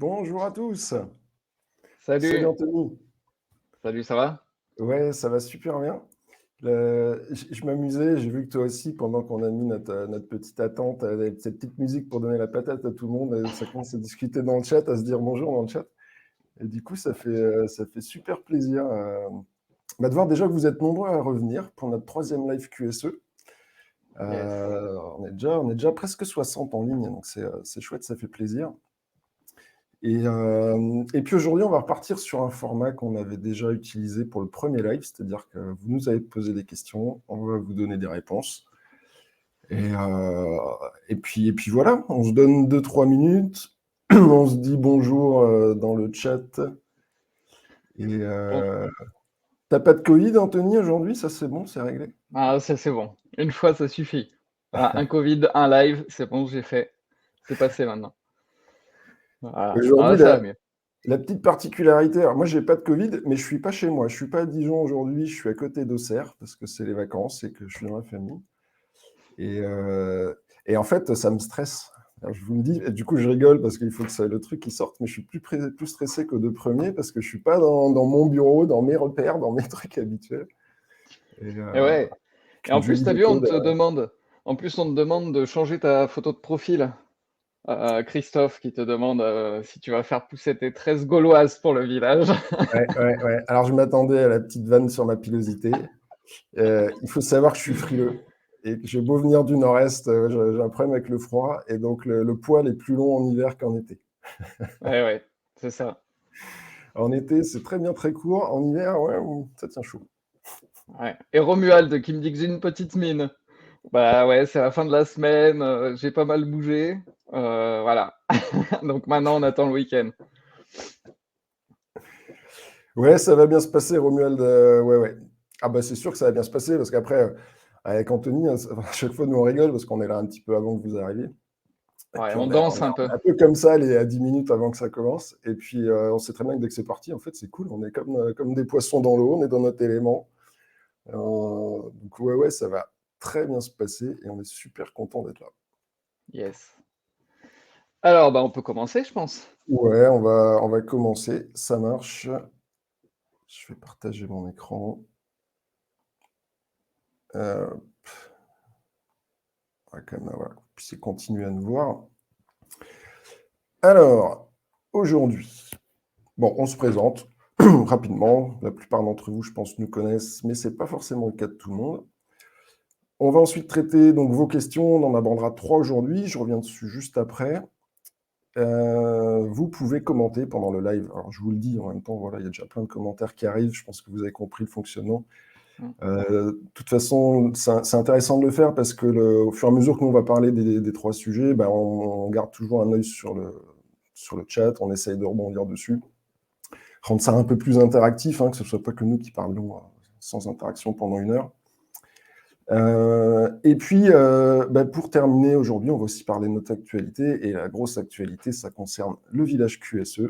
Bonjour à tous. Salut Salut, Anthony. salut, ça va? Ouais, ça va super bien. Je m'amusais, j'ai vu que toi aussi, pendant qu'on a mis notre petite attente, avec cette petite musique pour donner la patate à tout le monde, ça commence à discuter dans le chat, à se dire bonjour dans le chat. Et du coup, ça fait super plaisir de voir déjà que vous êtes nombreux à revenir pour notre troisième live QSE. Yes. On est déjà presque 60 en ligne, donc c'est chouette, ça fait plaisir. Et puis aujourd'hui, on va repartir sur un format qu'on avait déjà utilisé pour le premier live, c'est-à-dire que vous nous avez posé des questions, on va vous donner des réponses. Et puis voilà, on se donne 2-3 minutes, on se dit bonjour dans le chat. Et Bon, t'as pas de Covid, Anthony, aujourd'hui? Ça, c'est bon, c'est réglé? ça c'est bon. Une fois, ça suffit. Voilà, un Covid, un live, c'est bon, j'ai fait. C'est passé maintenant. Voilà. Aujourd'hui, Ah, ça va mieux. la petite particularité, alors moi, j'ai pas de Covid, mais je suis pas chez moi. Je suis pas à Dijon aujourd'hui, je suis à côté d'Auxerre, parce que c'est les vacances et que je suis dans la famille. Et, euh, et en fait, ça me stresse. Alors, je vous le dis, et du coup, je rigole parce qu'il faut que le truc qui sorte, mais je suis plus stressé qu'aux 2 premiers parce que je suis pas dans mon bureau, dans mes repères, dans mes trucs habituels. Et Et ouais. Et je me en dis plus, oui, tu as le vu, code. on te demande de changer ta photo de profil. Christophe qui te demande si tu vas faire pousser tes tresses gauloises pour le village. Ouais, ouais, ouais. Alors, je m'attendais à la petite vanne sur ma pilosité. Il faut savoir que je suis frileux et que j'ai beau venir du nord-est, j'ai un problème avec le froid et donc le poil est plus long en hiver qu'en été. Ouais, ouais, c'est ça. En été, c'est très bien très court. En hiver, ouais, ça tient chaud. Ouais. Et Romuald qui me dit que j'ai une petite mine. Bah ouais, c'est la fin de la semaine, j'ai pas mal bougé, voilà. Donc maintenant on attend le week-end. Ouais, ça va bien se passer, Romuald. Ouais, ouais. Ah bah c'est sûr que ça va bien se passer parce qu'après, avec Anthony, hein, à chaque fois nous on rigole parce qu'on est là un petit peu avant que vous arriviez. Et Ouais, puis on on danse est un peu. un peu comme ça à 10 minutes avant que ça commence. Et puis on sait très bien que dès que c'est parti, en fait c'est cool. On est comme des poissons dans l'eau, on est dans notre élément. Donc ouais, ouais, ça va très bien se passer et on est super content d'être là. Yes. Alors, bah, on peut commencer, je pense. Ouais, on va commencer. Ça marche. Je vais partager mon écran. Euh, on va quand même avoir, puissiez continuer à nous voir. Alors, aujourd'hui, bon, on se présente rapidement. La plupart d'entre vous, je pense, nous connaissent, mais ce n'est pas forcément le cas de tout le monde. On va ensuite traiter donc vos questions. On en abordera 3 aujourd'hui. Je reviens dessus juste après. Vous pouvez commenter pendant le live. Alors, je vous le dis en même temps, voilà, il y a déjà plein de commentaires qui arrivent. Je pense que vous avez compris le fonctionnement. Mmh. De toute façon, c'est intéressant de le faire parce que au fur et à mesure que nous, on va parler des 3 sujets, ben, on garde toujours un œil sur le chat. On essaye de rebondir dessus. Rendre ça un peu plus interactif, hein, que ce ne soit pas que nous qui parlons sans interaction pendant 1 heure. Et puis, pour terminer aujourd'hui, on va aussi parler de notre actualité. Et la grosse actualité, ça concerne le village QSE.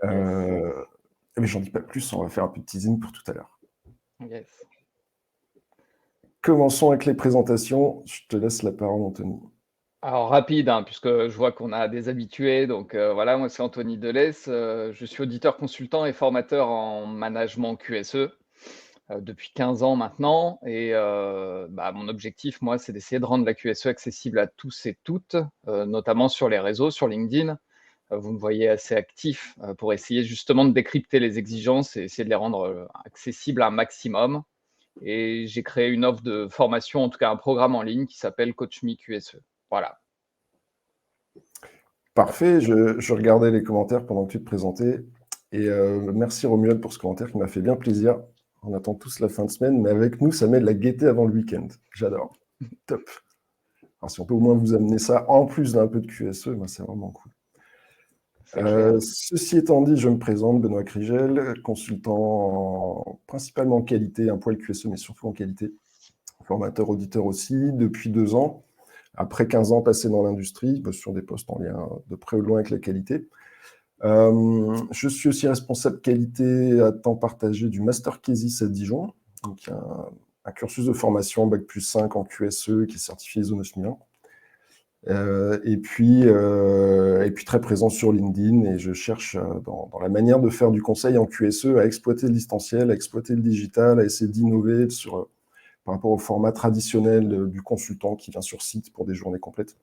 Yes, Mais j'en dis pas plus, on va faire un peu de teasing pour tout à l'heure. yes. Commençons avec les présentations. Je te laisse la parole, Anthony. Alors rapide, hein, puisque je vois qu'on a des habitués, donc voilà, moi c'est Anthony Delesse, je suis auditeur consultant et formateur en management QSE, depuis 15 ans maintenant et mon objectif, moi, c'est d'essayer de rendre la QSE accessible à tous et toutes, notamment sur les réseaux, sur LinkedIn. Vous me voyez assez actif, pour essayer justement de décrypter les exigences et essayer de les rendre, accessibles un maximum et j'ai créé une offre de formation, en tout cas un programme en ligne qui s'appelle Coach Me QSE. Voilà. Parfait, je regardais les commentaires pendant que tu te présentais. Et merci Romuald pour ce commentaire qui m'a fait bien plaisir. On attend tous la fin de semaine, mais avec nous, ça met de la gaieté avant le week-end. J'adore. Top. Alors si on peut au moins vous amener ça, en plus d'un peu de QSE, ben, c'est vraiment cool. C'est clair. Ceci étant dit, je me présente, Benoît Krigel, consultant principalement en qualité, un poil QSE, mais surtout en qualité. Formateur, auditeur aussi, depuis 2 ans. Après 15 ans passés dans l'industrie, sur des postes en lien de près ou de loin avec la qualité. Je suis aussi responsable qualité à temps partagé du Master Kesis à Dijon, donc un cursus de formation Bac+5 en QSE qui est certifié ISO 9001. Et puis très présent sur LinkedIn, et je cherche dans la manière de faire du conseil en QSE à exploiter le distanciel, à exploiter le digital, à essayer d'innover par rapport au format traditionnel du consultant qui vient sur site pour des journées complètes.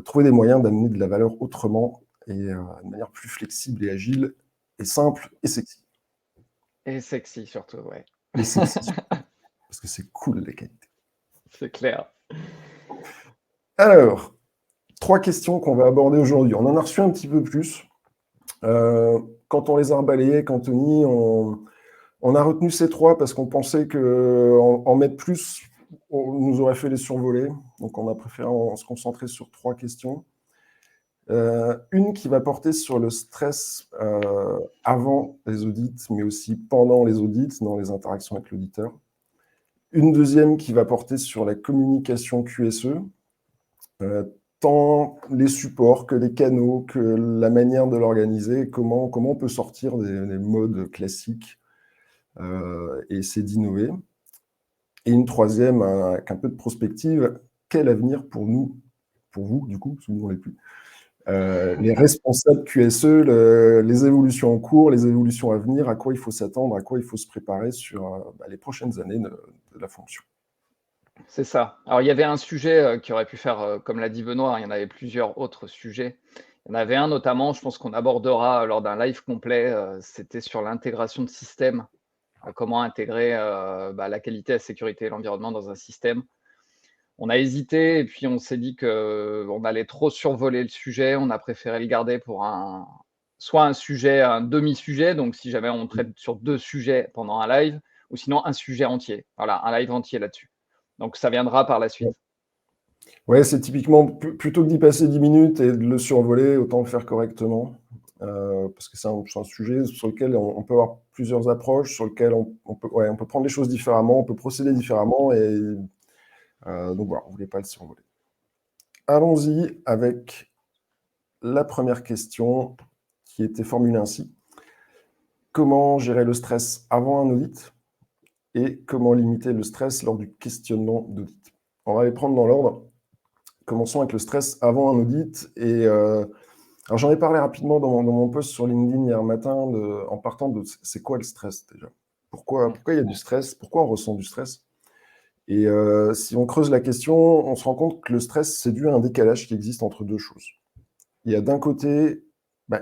Trouver des moyens d'amener de la valeur autrement et de manière plus flexible et agile et simple et sexy. Et sexy surtout, ouais. Et sexy, parce que c'est cool les qualités. C'est clair. Alors, 3 questions qu'on va aborder aujourd'hui. On en a reçu un petit peu plus. Quand on les a rebalayées avec Anthony, on a retenu ces 3 parce qu'on pensait qu'en mettre plus, on nous aurait fait les survoler. Donc, on a préféré se concentrer sur 3 questions. Une qui va porter sur le stress avant les audits, mais aussi pendant les audits, dans les interactions avec l'auditeur. Une deuxième qui va porter sur la communication QSE, tant les supports que les canaux, que la manière de l'organiser, comment on peut sortir des modes classiques et essayer d'innover. Et une troisième, avec un peu de prospective, quel avenir pour nous, pour vous, du coup, parce que nous, on l'est plus, les responsables QSE, les évolutions en cours, les évolutions à venir, à quoi il faut s'attendre, à quoi il faut se préparer sur les prochaines années de la fonction. C'est ça. Alors il y avait un sujet, qui aurait pu faire, comme l'a dit Benoît, hein, il y en avait plusieurs autres sujets. Il y en avait un notamment, je pense qu'on abordera lors d'un live complet, c'était sur l'intégration de systèmes. Comment intégrer, la qualité, la sécurité et l'environnement dans un système. On a hésité et puis on s'est dit qu'on allait trop survoler le sujet. On a préféré le garder pour soit un sujet, un demi-sujet, donc si jamais on traite sur 2 sujets pendant un live, ou sinon un sujet entier. Voilà, un live entier là-dessus. Donc ça viendra par la suite. Ouais, c'est typiquement, plutôt que d'y passer 10 minutes et de le survoler, autant le faire correctement. Parce que c'est un sujet sur lequel on peut avoir plusieurs approches, sur lequel on peut prendre les choses différemment, on peut procéder différemment, et donc voilà, on ne voulait pas le survoler. Allons-y avec la première question qui était formulée ainsi. Comment gérer le stress avant un audit et comment limiter le stress lors du questionnement d'audit? On va les prendre dans l'ordre. Commençons avec le stress avant un audit. Alors j'en ai parlé rapidement dans mon post sur LinkedIn hier matin, en partant de c'est quoi le stress déjà? Pourquoi il y a du stress? Pourquoi on ressent du stress? Et si on creuse la question, on se rend compte que le stress, c'est dû à un décalage qui existe entre 2 choses. Il y a d'un côté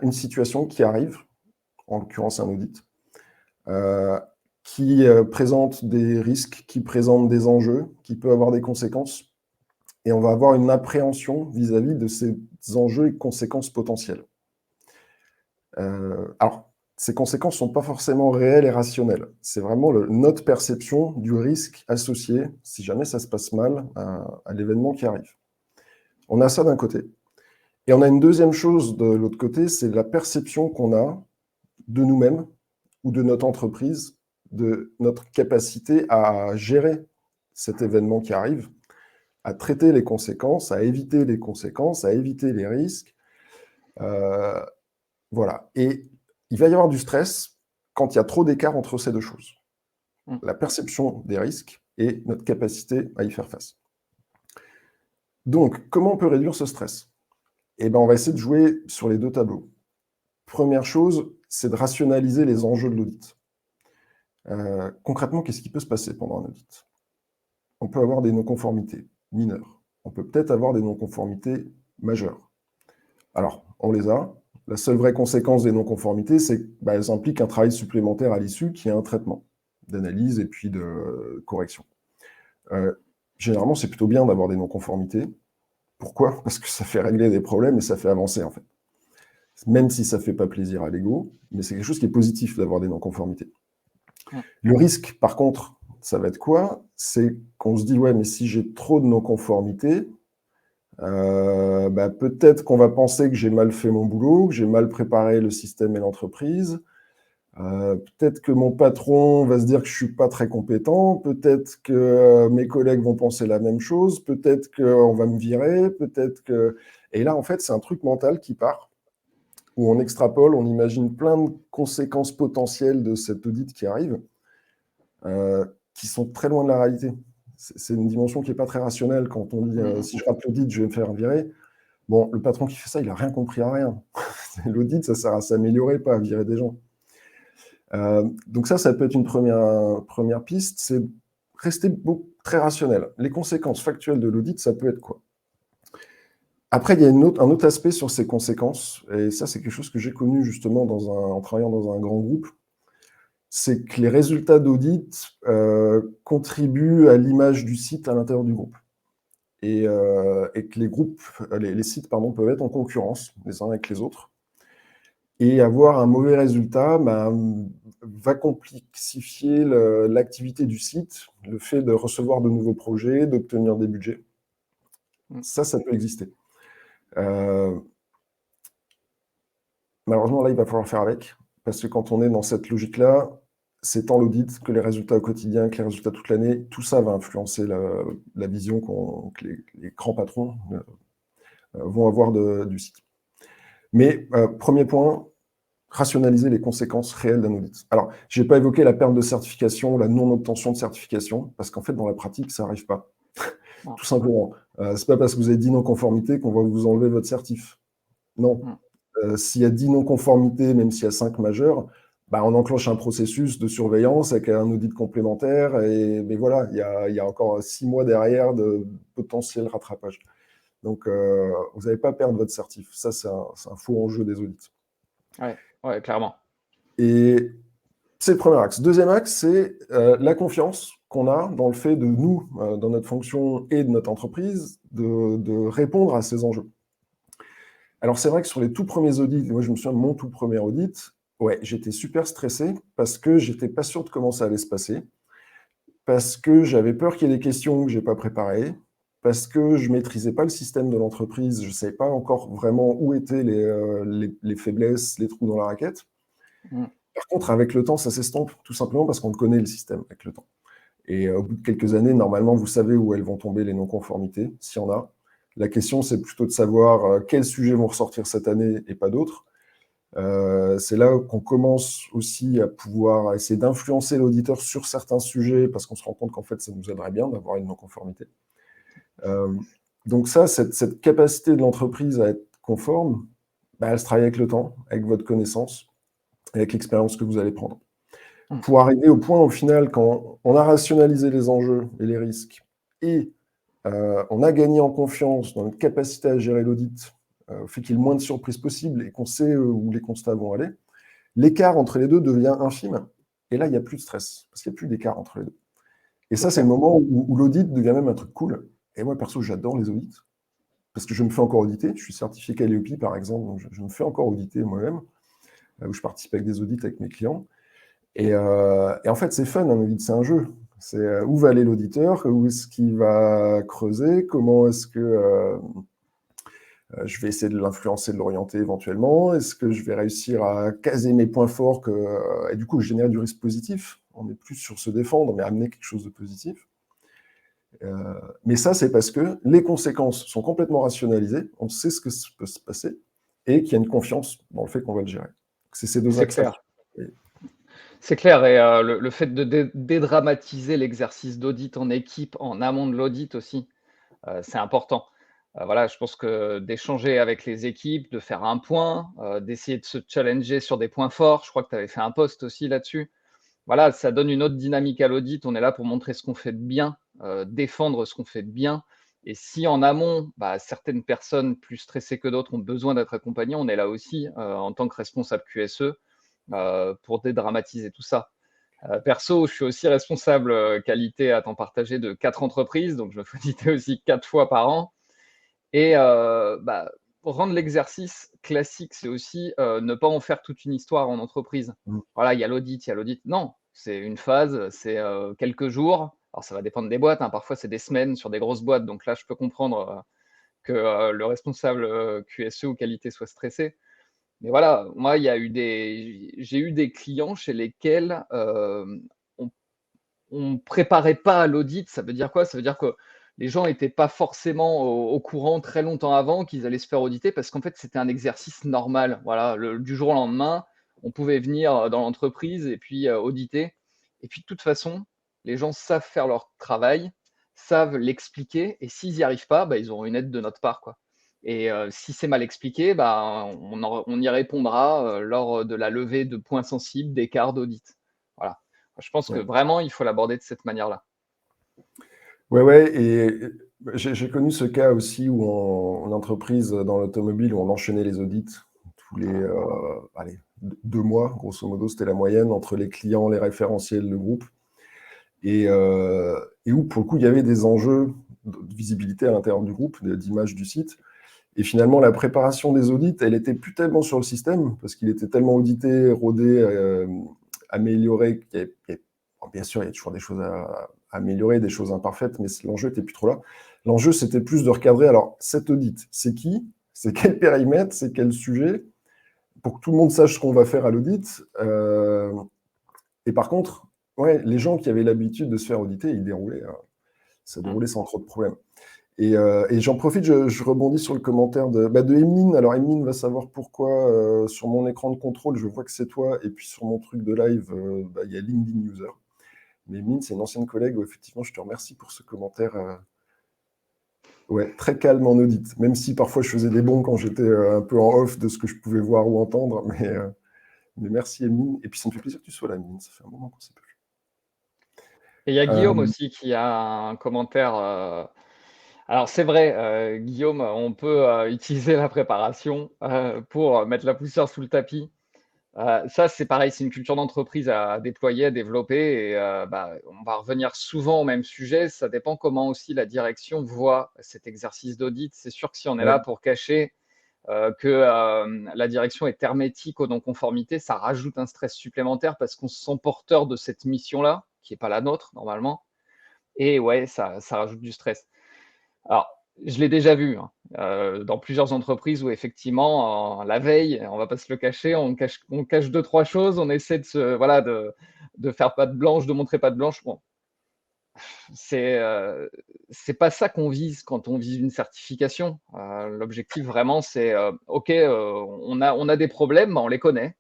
une situation qui arrive, en l'occurrence un audit, qui présente des risques, qui présente des enjeux, qui peut avoir des conséquences, et on va avoir une appréhension vis-à-vis de ces enjeux et conséquences potentielles. Alors, ces conséquences ne sont pas forcément réelles et rationnelles. C'est vraiment notre perception du risque associé, si jamais ça se passe mal, à l'événement qui arrive. On a ça d'un côté. Et on a une deuxième chose de l'autre côté, c'est la perception qu'on a de nous-mêmes ou de notre entreprise, de notre capacité à gérer cet événement qui arrive, à traiter les conséquences, à éviter les conséquences, à éviter les risques. Voilà. Et il va y avoir du stress quand il y a trop d'écart entre ces 2 choses. La perception des risques et notre capacité à y faire face. Donc, comment on peut réduire ce stress? On va essayer de jouer sur les 2 tableaux. Première chose, c'est de rationaliser les enjeux de l'audit. Concrètement, qu'est-ce qui peut se passer pendant un audit? On peut avoir des non-conformités mineures. On peut peut-être avoir des non-conformités majeures. Alors, on les a. La seule vraie conséquence des non-conformités, c'est qu'elles impliquent un travail supplémentaire à l'issue qui est un traitement d'analyse et puis de correction. Généralement, c'est plutôt bien d'avoir des non-conformités. Pourquoi? Parce que ça fait régler des problèmes et ça fait avancer, en fait. Même si ça ne fait pas plaisir à l'ego, mais c'est quelque chose qui est positif d'avoir des non-conformités. Le risque, par contre, ça va être quoi? C'est qu'on se dit, ouais, mais si j'ai trop de non-conformités, peut-être qu'on va penser que j'ai mal fait mon boulot, que j'ai mal préparé le système et l'entreprise. Peut-être que mon patron va se dire que je ne suis pas très compétent. Peut-être que mes collègues vont penser la même chose. Peut-être qu'on va me virer. Peut-être que... Et là, en fait, c'est un truc mental qui part, où on extrapole, on imagine plein de conséquences potentielles de cet audit qui arrive, qui sont très loin de la réalité. C'est une dimension qui n'est pas très rationnelle quand on dit Mmh. si je rate l'audit, je vais me faire virer. Bon, le patron qui fait ça, il n'a rien compris à rien. L'audit, ça sert à s'améliorer, pas à virer des gens. Donc ça peut être une première piste, c'est rester très rationnel. Les conséquences factuelles de l'audit, ça peut être quoi? Après, il y a un autre aspect sur ces conséquences, et ça, c'est quelque chose que j'ai connu justement en travaillant dans un grand groupe, c'est que les résultats d'audit contribuent à l'image du site à l'intérieur du groupe. Et que les sites peuvent être en concurrence les uns avec les autres. Et avoir un mauvais résultat va complexifier l'activité du site, le fait de recevoir de nouveaux projets, d'obtenir des budgets. Ça peut exister. Malheureusement, là, il va falloir faire avec, parce que quand on est dans cette logique-là, c'est tant l'audit que les résultats au quotidien, que les résultats toute l'année, tout ça va influencer la vision que les grands patrons vont avoir du site. Mais premier point, rationaliser les conséquences réelles d'un audit. Alors, je n'ai pas évoqué la perte de certification, la non-obtention de certification, parce qu'en fait, dans la pratique, ça n'arrive pas. Tout simplement. C'est pas parce que vous avez 10 non-conformités qu'on va vous enlever votre certif. Non. S'il y a 10 non-conformités, même s'il y a 5 majeures, on enclenche un processus de surveillance avec un audit complémentaire. Mais voilà, il y a encore 6 mois derrière de potentiel rattrapage. Donc, vous n'allez pas perdre votre certif. Ça, c'est un faux enjeu des audits. Ouais, clairement. Et c'est le premier axe. Deuxième axe, c'est la confiance qu'on a dans le fait de nous, dans notre fonction et de notre entreprise, de répondre à ces enjeux. Alors, c'est vrai que sur les tout premiers audits, moi, je me souviens de mon tout premier audit, ouais, j'étais super stressé parce que j'étais pas sûr de comment ça allait se passer, parce que j'avais peur qu'il y ait des questions que j'ai pas préparées, parce que je maîtrisais pas le système de l'entreprise, je savais pas encore vraiment où étaient les faiblesses, les trous dans la raquette. Par contre, avec le temps, ça s'estompe, tout simplement parce qu'on connaît le système avec le temps. Et au bout de quelques années, normalement, vous savez où elles vont tomber, les non-conformités, s'il y en a. La question, c'est plutôt de savoir quels sujets vont ressortir cette année et pas d'autres. C'est là qu'on commence aussi à pouvoir essayer d'influencer l'auditeur sur certains sujets, parce qu'on se rend compte qu'en fait, ça nous aiderait bien d'avoir une non-conformité. Donc ça, cette capacité de l'entreprise à être conforme, elle se travaille avec le temps, avec votre connaissance, avec l'expérience que vous allez prendre. Pour arriver au point, au final, quand on a rationalisé les enjeux et les risques, et on a gagné en confiance dans notre capacité à gérer l'audit, au fait qu'il y ait le moins de surprises possible et qu'on sait où les constats vont aller, l'écart entre les deux devient infime. Et là, il n'y a plus de stress, parce qu'il n'y a plus d'écart entre les deux. Et ça, c'est le moment où l'audit devient même un truc cool. Et moi, perso, j'adore les audits, parce que je me fais encore auditer. Je suis certifié Calliope, par exemple, donc je me fais encore auditer moi-même, où je participe avec des audits avec mes clients. Et en fait, c'est fun, un audit, c'est un jeu. C'est où va aller l'auditeur, où est-ce qu'il va creuser, comment est-ce que je vais essayer de l'influencer, de l'orienter éventuellement, est-ce que je vais réussir à caser mes points forts et du coup générer du risque positif. On n'est plus sur se défendre, mais amener quelque chose de positif. Mais ça, c'est parce que les conséquences sont complètement rationalisées, on sait ce que peut se passer, et qu'il y a une confiance dans le fait qu'on va le gérer. C'est ces deux axes-là. C'est clair et le fait de dédramatiser l'exercice d'audit en équipe, en amont de l'audit aussi, c'est important. Voilà, je pense que d'échanger avec les équipes, de faire un point, d'essayer de se challenger sur des points forts. Je crois que tu avais fait un post aussi là-dessus. Voilà, ça donne une autre dynamique à l'audit. On est là pour montrer ce qu'on fait de bien, défendre ce qu'on fait de bien et si en amont, certaines personnes plus stressées que d'autres ont besoin d'être accompagnées, on est là aussi, en tant que responsable QSE, pour dédramatiser tout ça. Perso, je suis aussi responsable qualité à temps partagé de 4 entreprises, donc je me fais auditer aussi 4 fois par an. Et rendre l'exercice classique, c'est aussi ne pas en faire toute une histoire en entreprise. Voilà, il y a l'audit. Non, c'est une phase, c'est quelques jours. Alors ça va dépendre des boîtes, hein. Parfois c'est des semaines sur des grosses boîtes, donc là je peux comprendre que le responsable QSE ou qualité soit stressé. Mais voilà, moi, j'ai eu des clients chez lesquels, on préparait pas à l'audit. Ça veut dire quoi? Ça veut dire que les gens étaient pas forcément au courant très longtemps avant qu'ils allaient se faire auditer parce qu'en fait, c'était un exercice normal. Voilà, du jour au lendemain, on pouvait venir dans l'entreprise et puis, auditer et puis de toute façon, les gens savent faire leur travail, savent l'expliquer et s'ils n'y arrivent pas, bah, ils auront une aide de notre part, quoi. Et si c'est mal expliqué, bah, on y répondra, lors de la levée de points sensibles, d'écarts d'audit. Voilà. Je pense que Ouais. vraiment, il faut l'aborder de cette manière-là. Ouais, ouais, et j'ai connu ce cas aussi où en entreprise dans l'automobile, où on enchaînait les audits tous les allez, 2 mois, grosso modo, c'était la moyenne entre les clients, les référentiels, le groupe, et, et où pour le coup il y avait des enjeux de visibilité à l'intérieur du groupe, d'image du site. Et finalement, la préparation des audits, elle était plus tellement sur le système, parce qu'il était tellement audité, rodé, amélioré, bon, bien sûr, il y a toujours des choses à améliorer, des choses imparfaites, mais l'enjeu était plus trop là. L'enjeu, c'était plus de recadrer, alors, cet audit, c'est qui? C'est quel périmètre? C'est quel sujet? Pour que tout le monde sache ce qu'on va faire à l'audit. Et par contre, ouais, les gens qui avaient l'habitude de se faire auditer, ils déroulaient, ça Mmh. déroulait sans trop de problèmes. Et j'en profite, je rebondis sur le commentaire de Emeline. Alors, Emeline va savoir pourquoi, sur mon écran de contrôle, je vois que c'est toi, et puis sur mon truc de live, il y a LinkedIn User. Mais Emeline, c'est une ancienne collègue, où effectivement, je te remercie pour ce commentaire, ouais, très calme en audit, même si parfois je faisais des bons quand j'étais un peu en off de ce que je pouvais voir ou entendre, mais merci Emeline. Et puis ça me fait plaisir que tu sois là, Emeline, ça fait un moment qu'on s'est pas vu. Et il y a Guillaume Euh, aussi qui a un commentaire. Alors c'est vrai, Guillaume, on peut utiliser la préparation pour mettre la poussière sous le tapis. Ça, c'est pareil, c'est une culture d'entreprise à déployer, à développer. Et bah, on va revenir souvent au même sujet. Ça dépend comment aussi la direction voit cet exercice d'audit. C'est sûr que si on est là ouais, pour cacher que la direction est hermétique aux non-conformités, ça rajoute un stress supplémentaire parce qu'on se sent porteur de cette mission-là, qui n'est pas la nôtre normalement. Et ouais, ça rajoute du stress. Alors, je l'ai déjà vu, hein, dans plusieurs entreprises où effectivement, la veille, on va pas se le cacher, on cache 2-3 choses, on essaie voilà, de faire patte blanche, de montrer patte blanche. Bon, c'est, c'est pas ça qu'on vise quand on vise une certification. L'objectif vraiment, c'est, OK, on a des problèmes, bah, on les connaît.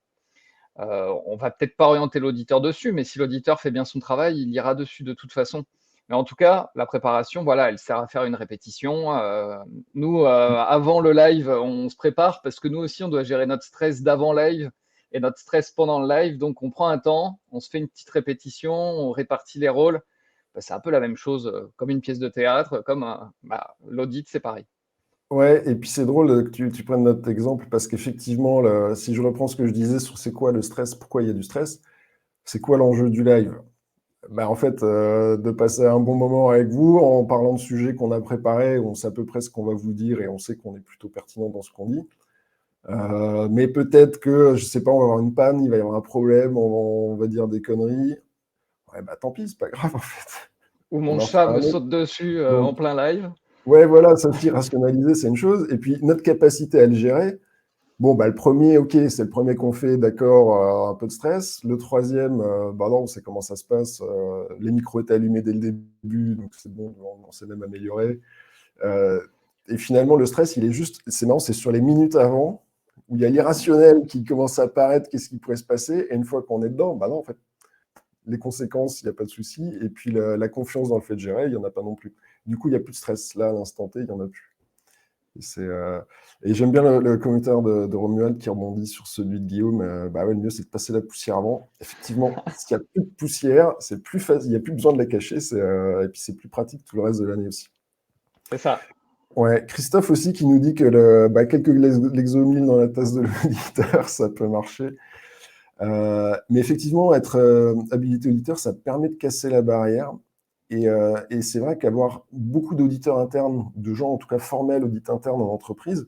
On va peut-être pas orienter l'auditeur dessus, mais si l'auditeur fait bien son travail, il ira dessus de toute façon. Mais en tout cas, la préparation, voilà, elle sert à faire une répétition. Nous, avant le live, on se prépare parce que nous aussi, on doit gérer notre stress d'avant live et notre stress pendant le live. Donc, on prend un temps, on se fait une petite répétition, on répartit les rôles. Bah, c'est un peu la même chose, comme une pièce de théâtre, comme bah, l'audit, c'est pareil. ouais, et puis c'est drôle que tu prennes notre exemple, parce qu'effectivement, si je reprends ce que je disais sur c'est quoi le stress, pourquoi il y a du stress, c'est quoi l'enjeu du live? Bah, en fait, de passer un bon moment avec vous en parlant de sujets qu'on a préparés, on sait à peu près ce qu'on va vous dire et on sait qu'on est plutôt pertinent dans ce qu'on dit. Mais peut-être que, je sais pas, on va avoir une panne, il va y avoir un problème, on va dire des conneries. Ouais, bah tant pis, c'est pas grave en fait. Ou On mon en chat fera me un autre. saute dessus Donc, en plein live. ouais, voilà, ça aussi, rationaliser, c'est une chose. Et puis, notre capacité à le gérer. Bon, bah, le premier, ok, c'est le premier qu'on fait, d'accord, un peu de stress. Le troisième, bah non, on sait comment ça se passe. Les micros étaient allumés dès le début, donc c'est bon, on s'est même amélioré. Euh, et finalement, le stress, il est juste, c'est marrant, c'est sur les minutes avant, où il y a l'irrationnel qui commence à apparaître, qu'est-ce qui pourrait se passer, et une fois qu'on est dedans, bah non, en fait, les conséquences, il n'y a pas de souci, et puis la confiance dans le fait de gérer, il n'y en a pas non plus. Du coup, il n'y a plus de stress. Là, à l'instant T, il n'y en a plus. Et j'aime bien le commentaire de Romuald qui rebondit sur celui de Guillaume. Bah ouais, le mieux, c'est de passer la poussière avant. Effectivement, s'il n'y a plus de poussière, c'est plus facile, il n'y a plus besoin de la cacher, et puis c'est plus pratique tout le reste de l'année aussi. C'est ça. Ouais, Christophe aussi qui nous dit que quelques Lexomil dans la tasse de l'auditeur, ça peut marcher. Mais effectivement, être habilité auditeur, ça permet de casser la barrière. Et c'est vrai qu'avoir beaucoup d'auditeurs internes, de gens en tout cas formés à l'audit interne en entreprise,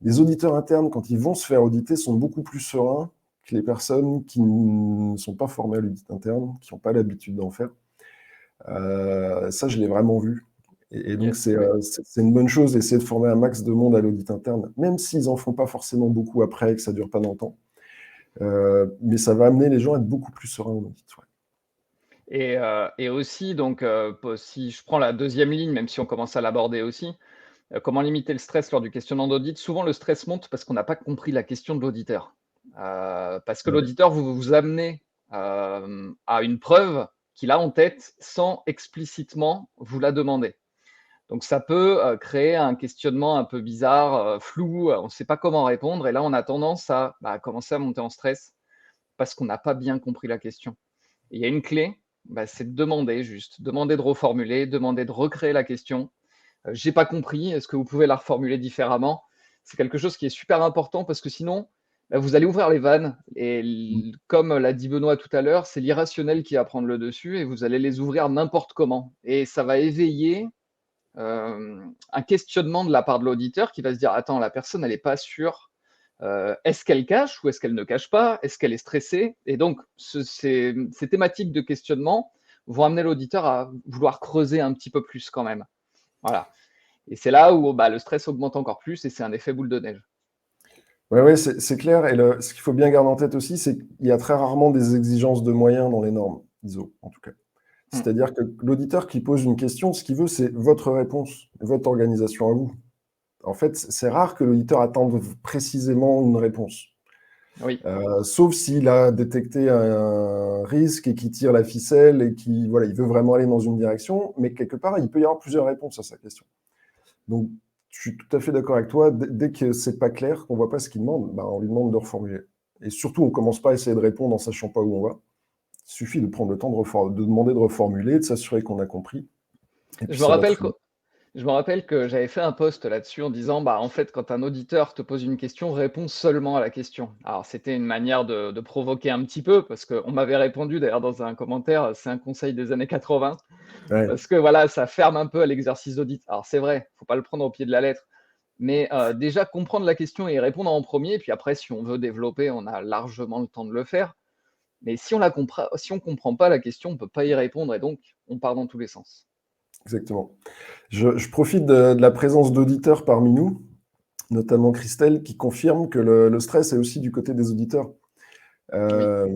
les auditeurs internes, quand ils vont se faire auditer, sont beaucoup plus sereins que les personnes qui ne sont pas formées à l'audit interne, qui n'ont pas l'habitude d'en faire. Ça, je l'ai vraiment vu. Et donc, Yes. c'est une bonne chose d'essayer de former un max de monde à l'audit interne, même s'ils n'en font pas forcément beaucoup après et que ça ne dure pas longtemps. Mais ça va amener les gens à être beaucoup plus sereins en audit. Ouais. Et aussi, donc, si je prends la deuxième ligne, même si on commence à l'aborder aussi, comment limiter le stress lors du questionnement d'audit? Souvent, le stress monte parce qu'on n'a pas compris la question de l'auditeur. Parce que Ouais. l'auditeur, vous amenez à une preuve qu'il a en tête sans explicitement vous la demander. Donc ça peut créer un questionnement un peu bizarre, flou, on ne sait pas comment répondre et là on a tendance à commencer à monter en stress parce qu'on n'a pas bien compris la question. Et il y a une clé, c'est de demander juste, demander de reformuler, demander de recréer la question. J'ai pas compris, est-ce que vous pouvez la reformuler différemment? C'est quelque chose qui est super important parce que sinon, vous allez ouvrir les vannes et comme l'a dit Benoît tout à l'heure, c'est l'irrationnel qui va prendre le dessus et vous allez les ouvrir n'importe comment. Et ça va éveiller un questionnement de la part de l'auditeur qui va se dire: «Attends, la personne, elle n'est pas sûre, est-ce qu'elle cache ou est-ce qu'elle ne cache pas? Est-ce qu'elle est stressée?» Et donc ces thématiques de questionnement vont amener l'auditeur à vouloir creuser un petit peu plus quand même. Voilà, et c'est là où, le stress augmente encore plus et c'est un effet boule de neige. Ouais, ouais, c'est clair. Et ce qu'il faut bien garder en tête aussi, c'est qu'il y a très rarement des exigences de moyens dans les normes ISO, en tout cas. Mmh. C'est-à-dire que l'auditeur qui pose une question, ce qu'il veut, c'est votre réponse, votre organisation à vous. En fait, c'est rare que l'auditeur attende précisément une réponse. Oui, Sauf s'il a détecté un risque et qu'il tire la ficelle et qu'il voilà, il veut vraiment aller dans une direction, mais quelque part, il peut y avoir plusieurs réponses à sa question. Donc, je suis tout à fait d'accord avec toi. Dès que c'est pas clair, qu'on voit pas ce qu'il demande, on lui demande de reformuler. Et surtout, on commence pas à essayer de répondre en sachant pas où on va. Il suffit de prendre le temps de demander de reformuler, de s'assurer qu'on a compris. Et puis je me ça va rappelle très que bien. je me rappelle que j'avais fait un post là-dessus en disant: en fait, quand un auditeur te pose une question, réponds seulement à la question». Alors c'était une manière de provoquer un petit peu parce qu'on m'avait répondu d'ailleurs dans un commentaire, c'est un conseil des années 80 Ouais, parce que voilà, ça ferme un peu à l'exercice d'audit. Alors c'est vrai, faut pas le prendre au pied de la lettre, mais déjà comprendre la question et y répondre en premier, puis après si on veut développer, on a largement le temps de le faire. Mais si on comprend pas la question, on peut pas y répondre et donc on part dans tous les sens. exactement. Je profite de la présence d'auditeurs parmi nous, notamment Christelle, qui confirme que le stress est aussi du côté des auditeurs. Oui, Euh,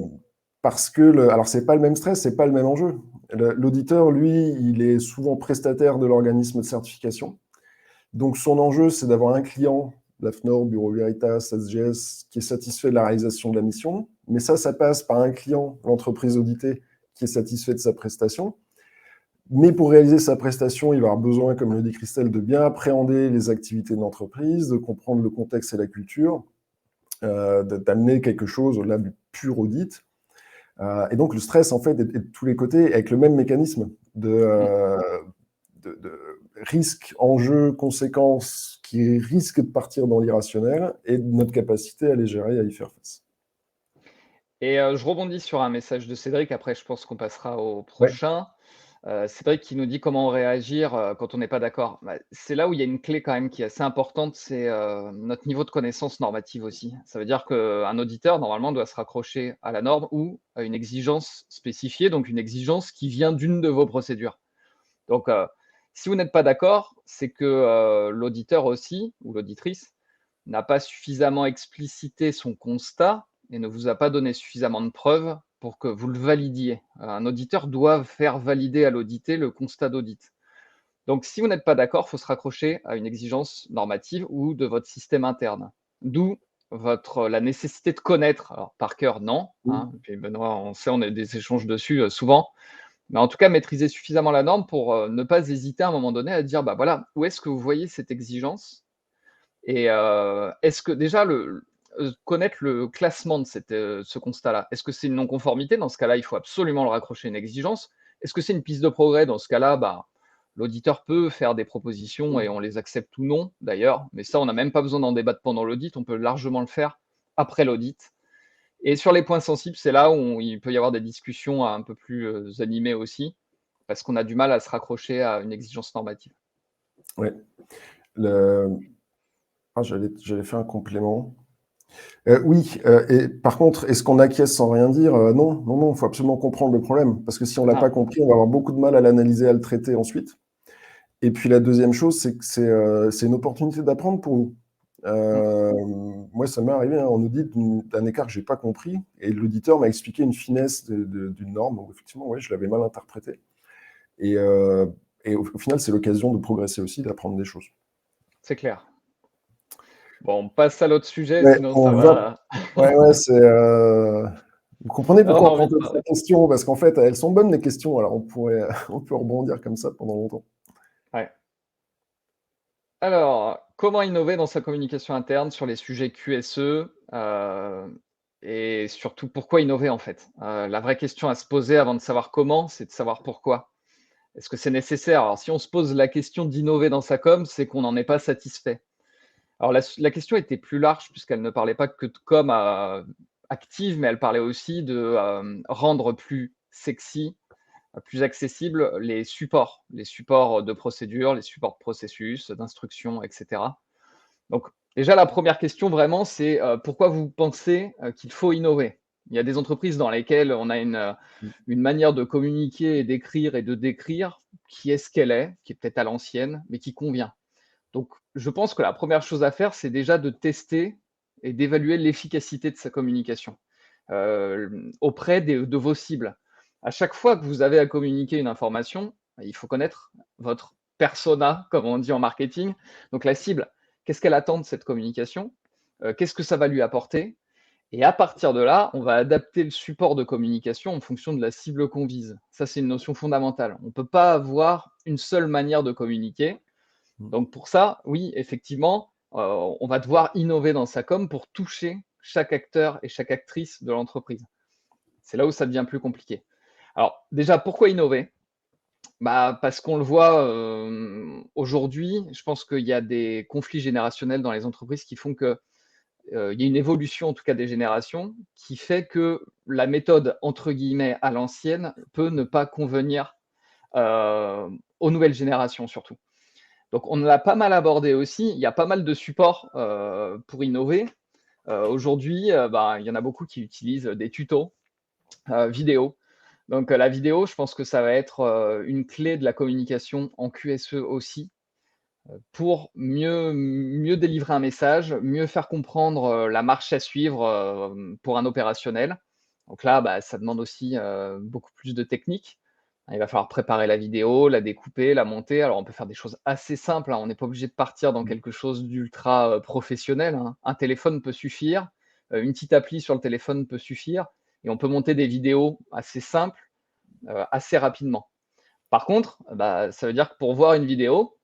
Parce que, alors c'est pas le même stress, c'est pas le même enjeu. L'auditeur, lui, il est souvent prestataire de l'organisme de certification. Donc son enjeu, c'est d'avoir un client, l'AFNOR, Bureau Veritas, SGS, qui est satisfait de la réalisation de la mission. Mais ça passe par un client, l'entreprise auditée, qui est satisfait de sa prestation. Mais pour réaliser sa prestation, il va avoir besoin, comme le dit Christelle, de bien appréhender les activités de l'entreprise, de comprendre le contexte et la culture, d'amener quelque chose au-delà du pur audit. Et donc le stress, en fait, est de tous les côtés, avec le même mécanisme mmh. de risque, enjeu, conséquences qui risquent de partir dans l'irrationnel et de notre capacité à les gérer, à y faire face. Et je rebondis sur un message de Cédric, après je pense qu'on passera au Ouais, prochain. Cédric qui nous dit comment réagir, quand on n'est pas d'accord. C'est là où il y a une clé quand même qui est assez importante, c'est, notre niveau de connaissance normative aussi. Ça veut dire qu'un auditeur normalement doit se raccrocher à la norme ou à une exigence spécifiée, donc une exigence qui vient d'une de vos procédures. Donc, si vous n'êtes pas d'accord, c'est que, l'auditeur aussi ou l'auditrice n'a pas suffisamment explicité son constat et ne vous a pas donné suffisamment de preuves pour que vous le validiez. Un auditeur doit faire valider à l'audité le constat d'audit. Donc si vous n'êtes pas d'accord, il faut se raccrocher à une exigence normative ou de votre système interne. D'où la nécessité de connaître, alors par cœur non, mmh, hein, puis Benoît, on sait, on a des échanges dessus, souvent, mais en tout cas, maîtriser suffisamment la norme pour, ne pas hésiter à un moment donné à dire: «Bah, voilà, où est-ce que vous voyez cette exigence?» Et est-ce que déjà connaître le classement de ce constat-là. Est-ce que c'est une non-conformité? Dans ce cas-là, il faut absolument le raccrocher à une exigence. Est-ce que c'est une piste de progrès? Dans ce cas-là, l'auditeur peut faire des propositions et on les accepte ou non d'ailleurs, mais ça, on n'a même pas besoin d'en débattre pendant l'audit, on peut largement le faire après l'audit. Et sur les points sensibles, c'est là où il peut y avoir des discussions un peu plus, animées aussi, parce qu'on a du mal à se raccrocher à une exigence normative. ouais. Le... j'allais faire un complément. Oui, et par contre, est-ce qu'on acquiesce sans rien dire? Non, non, non, il faut absolument comprendre le problème, parce que si on l'a pas Ah, compris, on va avoir beaucoup de mal à l'analyser, à le traiter ensuite. Et puis la deuxième chose, c'est que c'est une opportunité d'apprendre pour nous. mmh. Euh, Moi, ça m'est arrivé, hein, en audit d'un écart que j'ai pas compris, et l'auditeur m'a expliqué une finesse d'une norme où effectivement, ouais, je l'avais mal interprétée. Et, euh, et au final, c'est l'occasion de progresser aussi, d'apprendre des choses. C'est clair. Bon, on passe à l'autre sujet, Ouais, sinon ça on va. va. Ouais, ouais, c'est. Vous comprenez on pourquoi a on prend envie de toutes ces questions? Parce qu'en fait, elles sont bonnes les questions, alors on pourrait, on peut rebondir comme ça pendant longtemps. ouais. Alors, comment innover dans sa communication interne sur les sujets QSE, et surtout pourquoi innover en fait? La vraie question à se poser avant de savoir comment, c'est de savoir pourquoi. Est-ce que c'est nécessaire? Alors si on se pose la question d'innover dans sa com, c'est qu'on n'en est pas satisfait. Alors la question était plus large puisqu'elle ne parlait pas que de com, active, mais elle parlait aussi de, rendre plus sexy, plus accessibles les supports de procédure, les supports de processus, d'instruction et cetera. Donc déjà la première question vraiment c'est, pourquoi vous pensez, qu'il faut innover? Il y a des entreprises dans lesquelles on a une manière de communiquer et d'écrire et de décrire qui est ce qu'elle est, qui est peut-être à l'ancienne, mais qui convient. Donc je pense que la première chose à faire, c'est déjà de tester et d'évaluer l'efficacité de sa communication, auprès de vos cibles. À chaque fois que vous avez à communiquer une information, il faut connaître votre persona, comme on dit en marketing, donc la cible. Qu'est-ce qu'elle attend de cette communication? Qu'est-ce que ça va lui apporter? Et à partir de là, on va adapter le support de communication en fonction de la cible qu'on vise. Ça, c'est une notion fondamentale. On ne peut pas avoir une seule manière de communiquer. Mmh. Donc pour ça, oui, effectivement, on va devoir innover dans sa com pour toucher chaque acteur et chaque actrice de l'entreprise. C'est là où ça devient plus compliqué. Alors déjà, pourquoi innover? Bah, parce qu'on le voit, aujourd'hui, je pense qu'il y a des conflits générationnels dans les entreprises qui font que, il y a une évolution, en tout cas des générations, qui fait que la méthode entre guillemets «à l'ancienne» peut ne pas convenir, heu, aux nouvelles générations surtout. Donc on l'a pas mal abordé aussi. Il y a pas mal de supports, pour innover. Aujourd'hui, bah, il y en a beaucoup qui utilisent des tutos, vidéo. Donc la vidéo, je pense que ça va être, une clé de la communication en QSE aussi, pour mieux délivrer un message, mieux faire comprendre, la marche à suivre, pour un opérationnel. Donc là, bah, ça demande aussi, beaucoup plus de technique. Il va falloir préparer la vidéo, la découper, la monter. Alors on peut faire des choses assez simples, hein, on n'est pas obligé de partir dans Mmh. quelque chose d'ultra, professionnel, hein. Un téléphone peut suffire, une petite appli sur le téléphone peut suffire et on peut monter des vidéos assez simples, assez rapidement. Par contre, bah, ça veut dire que pour voir une vidéo,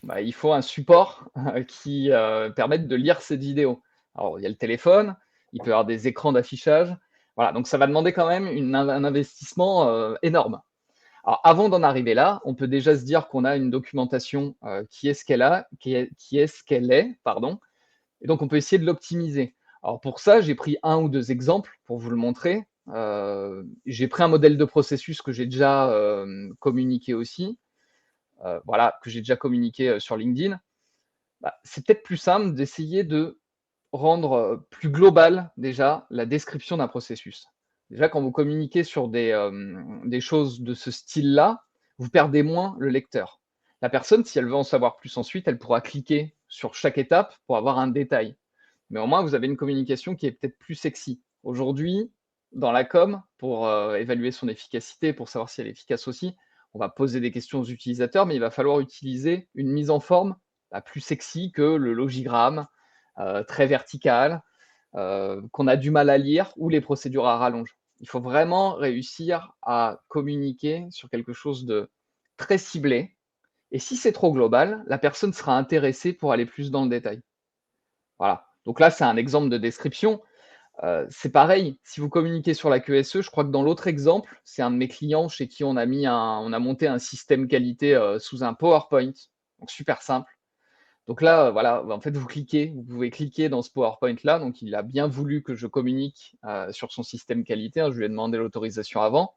bah, il faut un support qui, permette de lire cette vidéo. Alors, il y a le téléphone, il peut y avoir des écrans d'affichage. Voilà, donc ça va demander quand même un investissement, énorme. Alors, avant d'en arriver là, on peut déjà se dire qu'on a une documentation, qui est ce qu'elle est, pardon, et donc on peut essayer de l'optimiser. Alors pour ça, j'ai pris un ou 2 exemples pour vous le montrer. J'ai pris un modèle de processus que j'ai déjà, communiqué aussi, voilà, que j'ai déjà communiqué, sur LinkedIn. Bah, c'est peut-être plus simple d'essayer de rendre, plus globale déjà la description d'un processus. Déjà quand vous communiquez sur des choses de ce style-là, vous perdez moins le lecteur. La personne, si elle veut en savoir plus ensuite, elle pourra cliquer sur chaque étape pour avoir un détail. Mais au moins vous avez une communication qui est peut-être plus sexy. Aujourd'hui, dans la com, pour, évaluer son efficacité, pour savoir si elle est efficace aussi, on va poser des questions aux utilisateurs, mais il va falloir utiliser une mise en forme, bah, plus sexy que le logigramme, très vertical, qu'on a du mal à lire ou les procédures à rallonge. Il faut vraiment réussir à communiquer sur quelque chose de très ciblé et si c'est trop global, la personne sera intéressée pour aller plus dans le détail. Voilà. Donc là, c'est un exemple de description. C'est pareil, si vous communiquez sur la QSE, je crois que dans l'autre exemple, c'est un de mes clients chez qui on a monté un système qualité, sous un PowerPoint, donc super simple. Donc là, voilà, en fait, vous pouvez cliquer dans ce PowerPoint-là, donc il a bien voulu que je communique, sur son système qualité, hein, je lui ai demandé l'autorisation avant.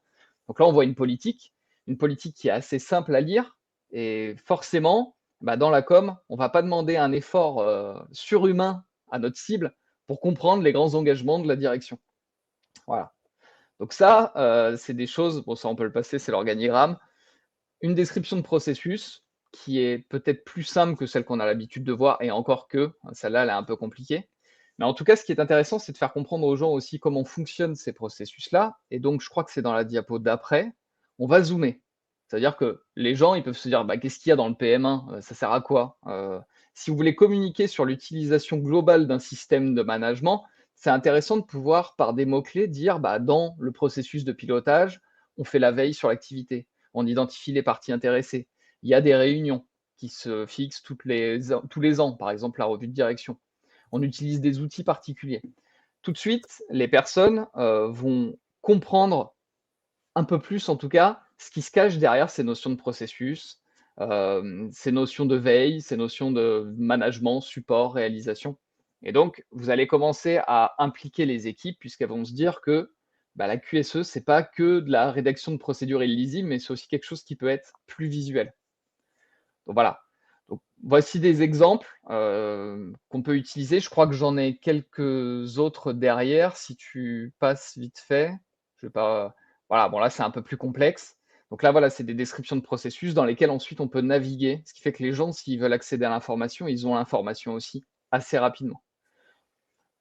Donc là, on voit une politique qui est assez simple à lire et forcément, bah, dans la com, on va pas demander un effort, surhumain à notre cible pour comprendre les grands engagements de la direction. Voilà. Donc ça, c'est des choses bon ça on peut le passer, c'est l'organigramme. Une description de processus qui est peut-être plus simple que celle qu'on a l'habitude de voir et encore que, celle-là, elle est un peu compliquée. Mais en tout cas, ce qui est intéressant, c'est de faire comprendre aux gens aussi comment fonctionnent ces processus-là et donc je crois que c'est dans la diapo d'après, on va zoomer. C'est-à-dire que les gens, ils peuvent se dire: «Bah, qu'est-ce qu'il y a dans le PM1? Ça sert à quoi?» Si vous voulez communiquer sur l'utilisation globale d'un système de management, c'est intéressant de pouvoir, par des mots-clés, dire, bah, dans le processus de pilotage, on fait la veille sur l'activité, on identifie les parties intéressées. Il y a des réunions qui se fixent tous les ans, par exemple la revue de direction. On utilise des outils particuliers. Tout de suite, les personnes vont comprendre un peu plus, en tout cas, ce qui se cache derrière ces notions de processus, ces notions de veille, ces notions de management, support, réalisation. Et donc, vous allez commencer à impliquer les équipes puisqu'elles vont se dire que bah, la QSE, c'est pas que de la rédaction de procédures illisibles, mais c'est aussi quelque chose qui peut être plus visuel. Donc voilà. Donc, voici des exemples qu'on peut utiliser. Je crois que j'en ai quelques autres derrière. Si tu passes vite fait, je vais pas. Voilà, bon là c'est un peu plus complexe. Donc là voilà, c'est des descriptions de processus dans lesquelles ensuite on peut naviguer, ce qui fait que les gens, s'ils veulent accéder à l'information, ils ont l'information aussi assez rapidement.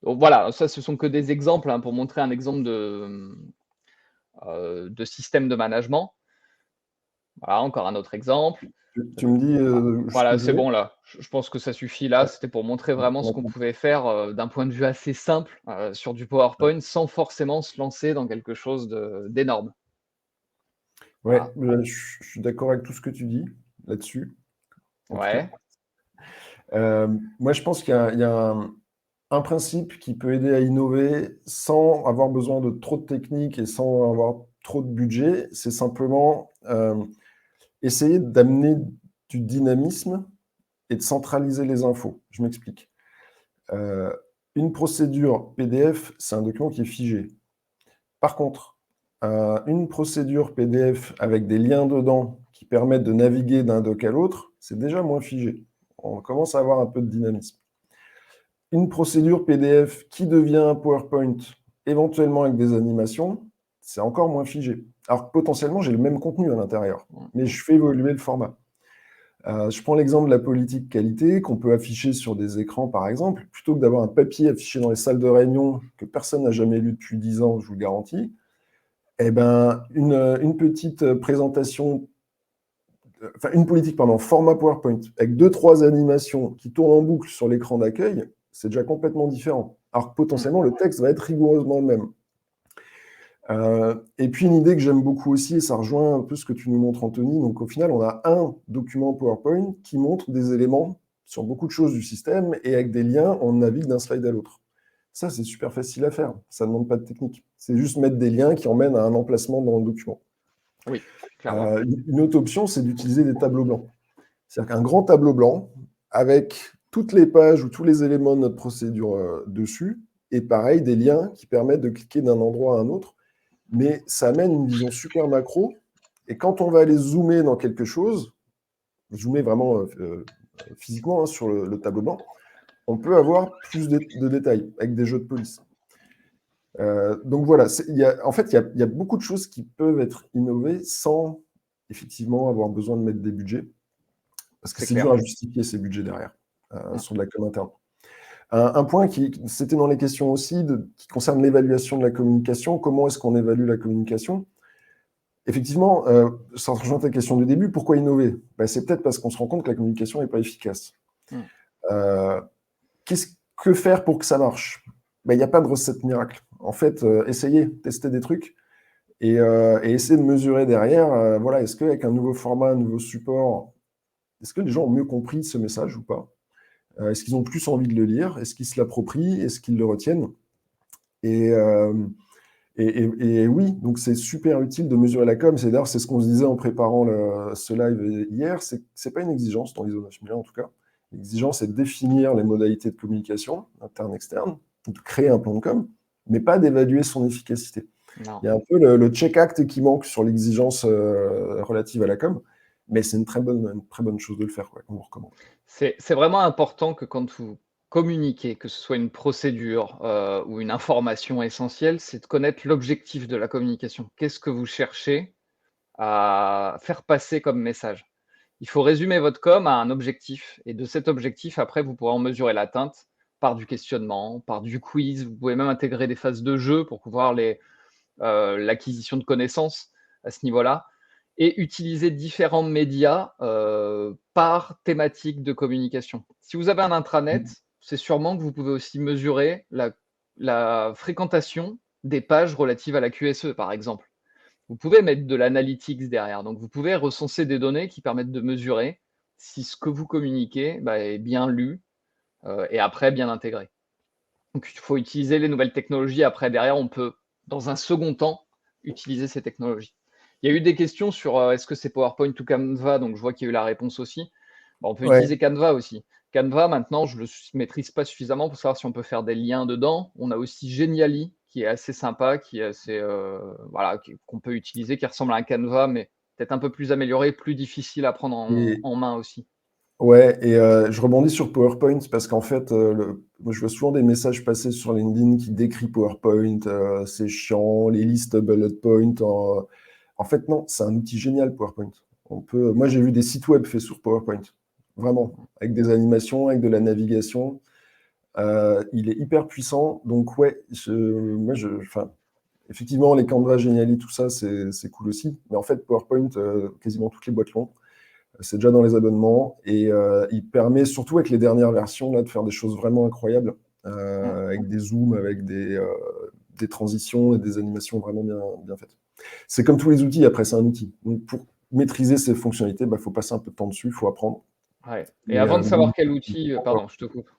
Donc voilà, ça ce sont que des exemples hein, pour montrer un exemple de système de management. Voilà, encore un autre exemple. Tu me dis Voilà, jusqu'où je c'est vais? bon là. Je pense que ça suffit là. C'était pour montrer vraiment ce qu'on pouvait faire, d'un point de vue assez simple, sur du PowerPoint, sans forcément se lancer dans quelque chose d'énorme. Ouais, Voilà. je suis d'accord avec tout ce que tu dis là-dessus, en tout cas. Ouais, Moi, je pense qu'il y a un principe qui peut aider à innover sans avoir besoin de trop de technique et sans avoir trop de budget, c'est simplement essayer d'amener du dynamisme et de centraliser les infos. Je m'explique. Euh, une procédure PDF, c'est un document qui est figé. Par contre, une procédure PDF avec des liens dedans qui permettent de naviguer d'un doc à l'autre, c'est déjà moins figé. On commence à avoir un peu de dynamisme. Une procédure PDF qui devient un PowerPoint, éventuellement avec des animations, c'est encore moins figé. Alors potentiellement, j'ai le même contenu à l'intérieur, mais je fais évoluer le format. Je prends l'exemple de la politique qualité qu'on peut afficher sur des écrans, par exemple. Plutôt que d'avoir un papier affiché dans les salles de réunion que personne n'a jamais lu depuis 10 ans, je vous le garantis, eh ben, une petite présentation, enfin une politique, pardon, format PowerPoint, avec 2-3 animations qui tournent en boucle sur l'écran d'accueil, c'est déjà complètement différent. Alors que potentiellement, le texte va être rigoureusement le même. Et puis une idée que j'aime beaucoup aussi, et ça rejoint un peu ce que tu nous montres, Anthony, donc au final, on a un document PowerPoint qui montre des éléments sur beaucoup de choses du système, et avec des liens, on navigue d'un slide à l'autre. Ça, c'est super facile à faire, ça ne demande pas de technique. C'est juste mettre des liens qui emmènent à un emplacement dans le document. oui, clairement. Une autre option, c'est d'utiliser des tableaux blancs. C'est-à-dire qu'un grand tableau blanc avec toutes les pages ou tous les éléments de notre procédure dessus, et pareil, des liens qui permettent de cliquer d'un endroit à un autre, mais ça amène une vision super macro, et quand on va aller zoomer dans quelque chose, zoomer vraiment physiquement hein, sur le tableau blanc, on peut avoir plus de détails avec des jeux de police. Donc voilà, en fait, il y a beaucoup de choses qui peuvent être innovées sans effectivement avoir besoin de mettre des budgets, parce que C'est c'est clair. dur à justifier ces budgets derrière, sur de la com interne. Un point c'était dans les questions aussi, qui concerne l'évaluation de la communication. Comment est-ce qu'on évalue la communication? Effectivement, ça rejoint ta question du début, pourquoi innover? C'est peut-être parce qu'on se rend compte que la communication n'est pas efficace. Mm. Que faire pour que ça marche? Il n'y a pas de recette miracle. En fait, essayez, testez des trucs et essayez de mesurer derrière, voilà, est-ce qu'avec un nouveau format, un nouveau support, est-ce que les gens ont mieux compris ce message ou pas? Est-ce qu'ils ont plus envie de le lire? Est-ce qu'ils se l'approprient? Est-ce qu'ils le retiennent? Et oui, donc c'est super utile de mesurer la com. D'ailleurs, c'est ce qu'on se disait en préparant ce live hier. C'est pas une exigence dans l'ISO 9001 en tout cas. L'exigence, c'est de définir les modalités de communication interne, externe, de créer un plan de com, mais pas d'évaluer son efficacité. Non. Il y a un peu le check-act qui manque sur l'exigence relative à la com, mais c'est une très bonne chose de le faire, qu'on vous recommande. C'est vraiment important que quand vous communiquez, que ce soit une procédure, ou une information essentielle, c'est de connaître l'objectif de la communication. Qu'est-ce que vous cherchez à faire passer comme message? Il faut résumer votre com à un objectif et de cet objectif, après, vous pourrez en mesurer l'atteinte par du questionnement, par du quiz. Vous pouvez même intégrer des phases de jeu pour pouvoir l'acquisition de connaissances à ce niveau-là et utiliser différents médias par thématique de communication. Si vous avez un intranet, c'est sûrement que vous pouvez aussi mesurer la fréquentation des pages relatives à la QSE, par exemple. Vous pouvez mettre de l'analytics derrière. Donc, vous pouvez recenser des données qui permettent de mesurer si ce que vous communiquez est bien lu et après bien intégré. Donc, il faut utiliser les nouvelles technologies. Après, derrière, on peut, dans un second temps, utiliser ces technologies. Il y a eu des questions sur est-ce que c'est PowerPoint ou Canva, donc je vois qu'il y a eu la réponse aussi. Bon, on peut Ouais. utiliser Canva aussi. Canva, maintenant, je ne le maîtrise pas suffisamment pour savoir si on peut faire des liens dedans. On a aussi Geniali, qui est assez sympa, qui est assez, voilà, qu'on peut utiliser, qui ressemble à un Canva, mais peut-être un peu plus amélioré, plus difficile à prendre Et, en main aussi. ouais, et je rebondis sur PowerPoint parce qu'en fait, moi, je vois souvent des messages passer sur LinkedIn qui décrivent PowerPoint, c'est chiant, les listes bullet point. En fait, non, c'est un outil génial, PowerPoint. Moi, j'ai vu des sites web faits sur PowerPoint, vraiment, avec des animations, avec de la navigation. Il est hyper puissant, donc ouais, enfin, effectivement, les Canva, Geniali, tout ça, c'est cool aussi. Mais en fait, PowerPoint, quasiment toutes les boîtes l'ont. C'est déjà dans les abonnements et il permet, surtout avec les dernières versions, là, de faire des choses vraiment incroyables, Mm. avec des zooms, avec des transitions et des animations vraiment bien faites. C'est comme tous les outils, après, c'est un outil. Donc, pour maîtriser ces fonctionnalités, il faut passer un peu de temps dessus, il faut apprendre. Ouais. Et Mais avant de oui, savoir quel outil, pardon, je te coupe.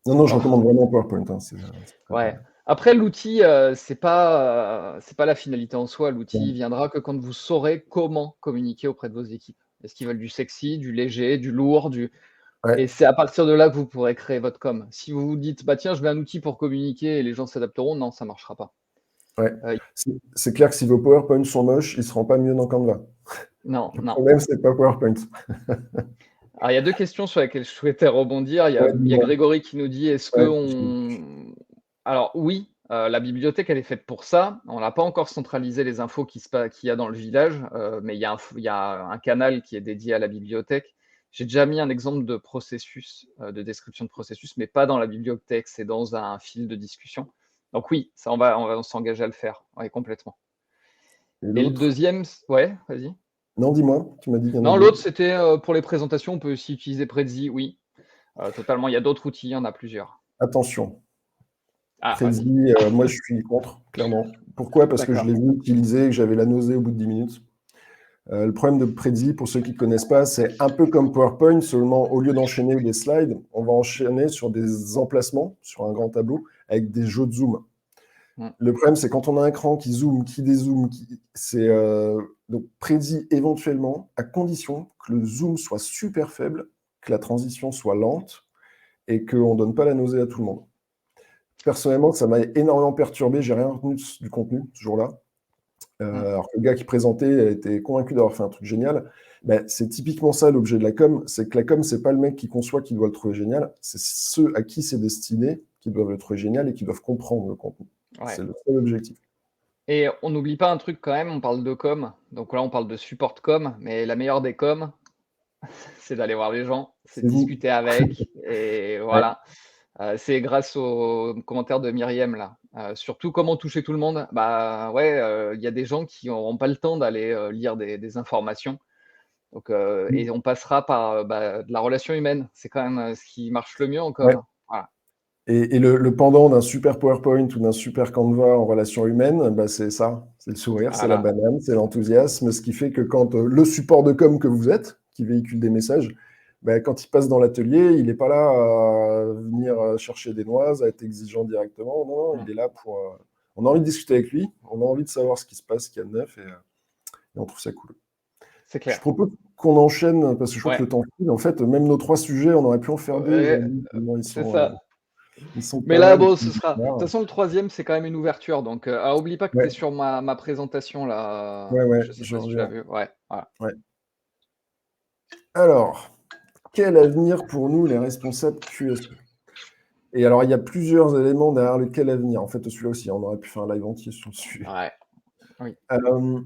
non, non, je Oh, recommande vraiment PowerPoint. Hein, c'est très, ouais. Après, l'outil, c'est pas la finalité en soi. L'outil bien. viendra que quand vous saurez comment communiquer auprès de vos équipes. Est-ce qu'ils veulent du sexy, du léger, du lourd, et Ouais, c'est à partir de là que vous pourrez créer votre com. Si vous vous dites: «Bah, tiens, je veux un outil pour communiquer et les gens s'adapteront», non, ça marchera pas. ouais. Heu, C'est clair que si vos PowerPoint sont moches, ils ne seront pas mieux dans Canva. non, Le non. problème, c'est pas PowerPoint. Alors, il y a 2 questions sur lesquelles je souhaitais rebondir. Ouais, Il y a dis-moi. Grégory qui nous dit: «Est-ce Ouais, qu'on» alors oui, la bibliothèque, elle est faite pour ça. On n'a pas encore centralisé les infos qu'il y a dans le village, mais il y a un canal qui est dédié à la bibliothèque. J'ai déjà mis un exemple de processus, de description de processus, mais pas dans la bibliothèque, c'est dans un fil de discussion. Donc oui, ça on va s'engager à le faire, ouais, complètement. et Et le l'autre? deuxième, ouais, vas-y. Non, dis-moi, tu m'as dit qu'il y en a Non, deux. l'autre, c'était, pour les présentations, on peut aussi utiliser Prezi, oui. Totalement, il y a d'autres outils, il y en a plusieurs. Attention, Ah, vas-y. Prezi, moi je suis contre, clairement. Pourquoi? Parce que je D'accord. l'ai vu utiliser et que j'avais la nausée au bout de 10 minutes. Le problème de Prezi, pour ceux qui ne connaissent pas, c'est un peu comme PowerPoint, seulement au lieu d'enchaîner des slides, on va enchaîner sur des emplacements, sur un grand tableau, avec des jeux de zoom. Mmh. Le problème, c'est quand on a un écran qui zoome, qui dézoome, donc Prezi éventuellement, à condition que le zoom soit super faible, que la transition soit lente et qu'on ne donne pas la nausée à tout le monde. Personnellement, ça m'a énormément perturbé. J'ai rien retenu du contenu ce jour-là. Mmh. Alors que le gars qui présentait était convaincu d'avoir fait un truc génial. Ben, c'est typiquement ça l'objet de la com. C'est que la com, c'est pas le mec qui conçoit qui doit le trouver génial. C'est ceux à qui c'est destiné qui doivent le trouver génial et qui doivent comprendre le contenu. Ouais. C'est le seul objectif. Et on n'oublie pas un truc quand même, on parle de com, donc là on parle de support com, mais la meilleure des com, c'est d'aller voir les gens, c'est de C'est vous. discuter avec et Ouais. voilà. C'est grâce aux commentaires de Myriam là. Surtout comment toucher tout le monde? Bah, ouais, il y a des gens qui n'auront pas le temps d'aller, lire des informations, donc et on passera par, de la relation humaine. C'est quand même, ce qui marche le mieux en Ouais. com. Voilà. Et le pendant d'un super PowerPoint ou d'un super Canva en relation humaine, bah, c'est ça. C'est le sourire, c'est la Voilà. banane, c'est l'enthousiasme. Ce qui fait que quand le support de com que vous êtes, qui véhicule des messages, bah, quand il passe dans l'atelier, il n'est pas là à venir chercher des noises, à être exigeant directement. Non, non, Mmh. il est là pour. On a envie de discuter avec lui, on a envie de savoir ce qui se passe, ce qu'il y a de neuf, et on trouve ça cool. C'est Je clair. propose qu'on enchaîne, parce que je vois que Ouais. le temps file. En fait, même nos trois sujets, on aurait pu en faire deux Ouais, aujourd'hui, tellement c'est ça. ils sont Mais pas là, mal. Et bon, puis, ce sera de toute façon, le troisième, c'est quand même une ouverture, donc oublie pas que tu es ouais, sur ma présentation là, ouais, ouais, je sais je pas si tu l'as reviens. vu? Ouais, voilà. Ouais. Alors, quel avenir pour nous, les responsables QSE? Et alors, il y a plusieurs éléments derrière le quel avenir. En fait, celui-là aussi, on aurait pu faire un live entier sur le sujet. Ouais, oui. Euh,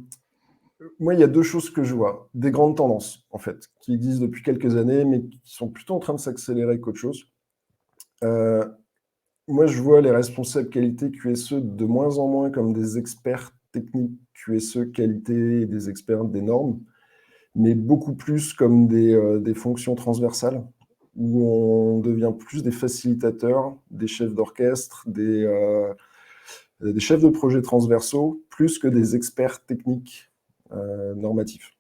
Moi, il y a deux choses que je vois. Des grandes tendances, en fait, qui existent depuis quelques années, mais qui sont plutôt en train de s'accélérer qu'autre chose. Euh, Moi, je vois les responsables qualité QSE de moins en moins comme des experts techniques QSE qualité et des experts des normes, mais beaucoup plus comme des fonctions transversales. où on devient plus des facilitateurs, des chefs d'orchestre, des chefs de projet transversaux, plus que des experts techniques normatifs.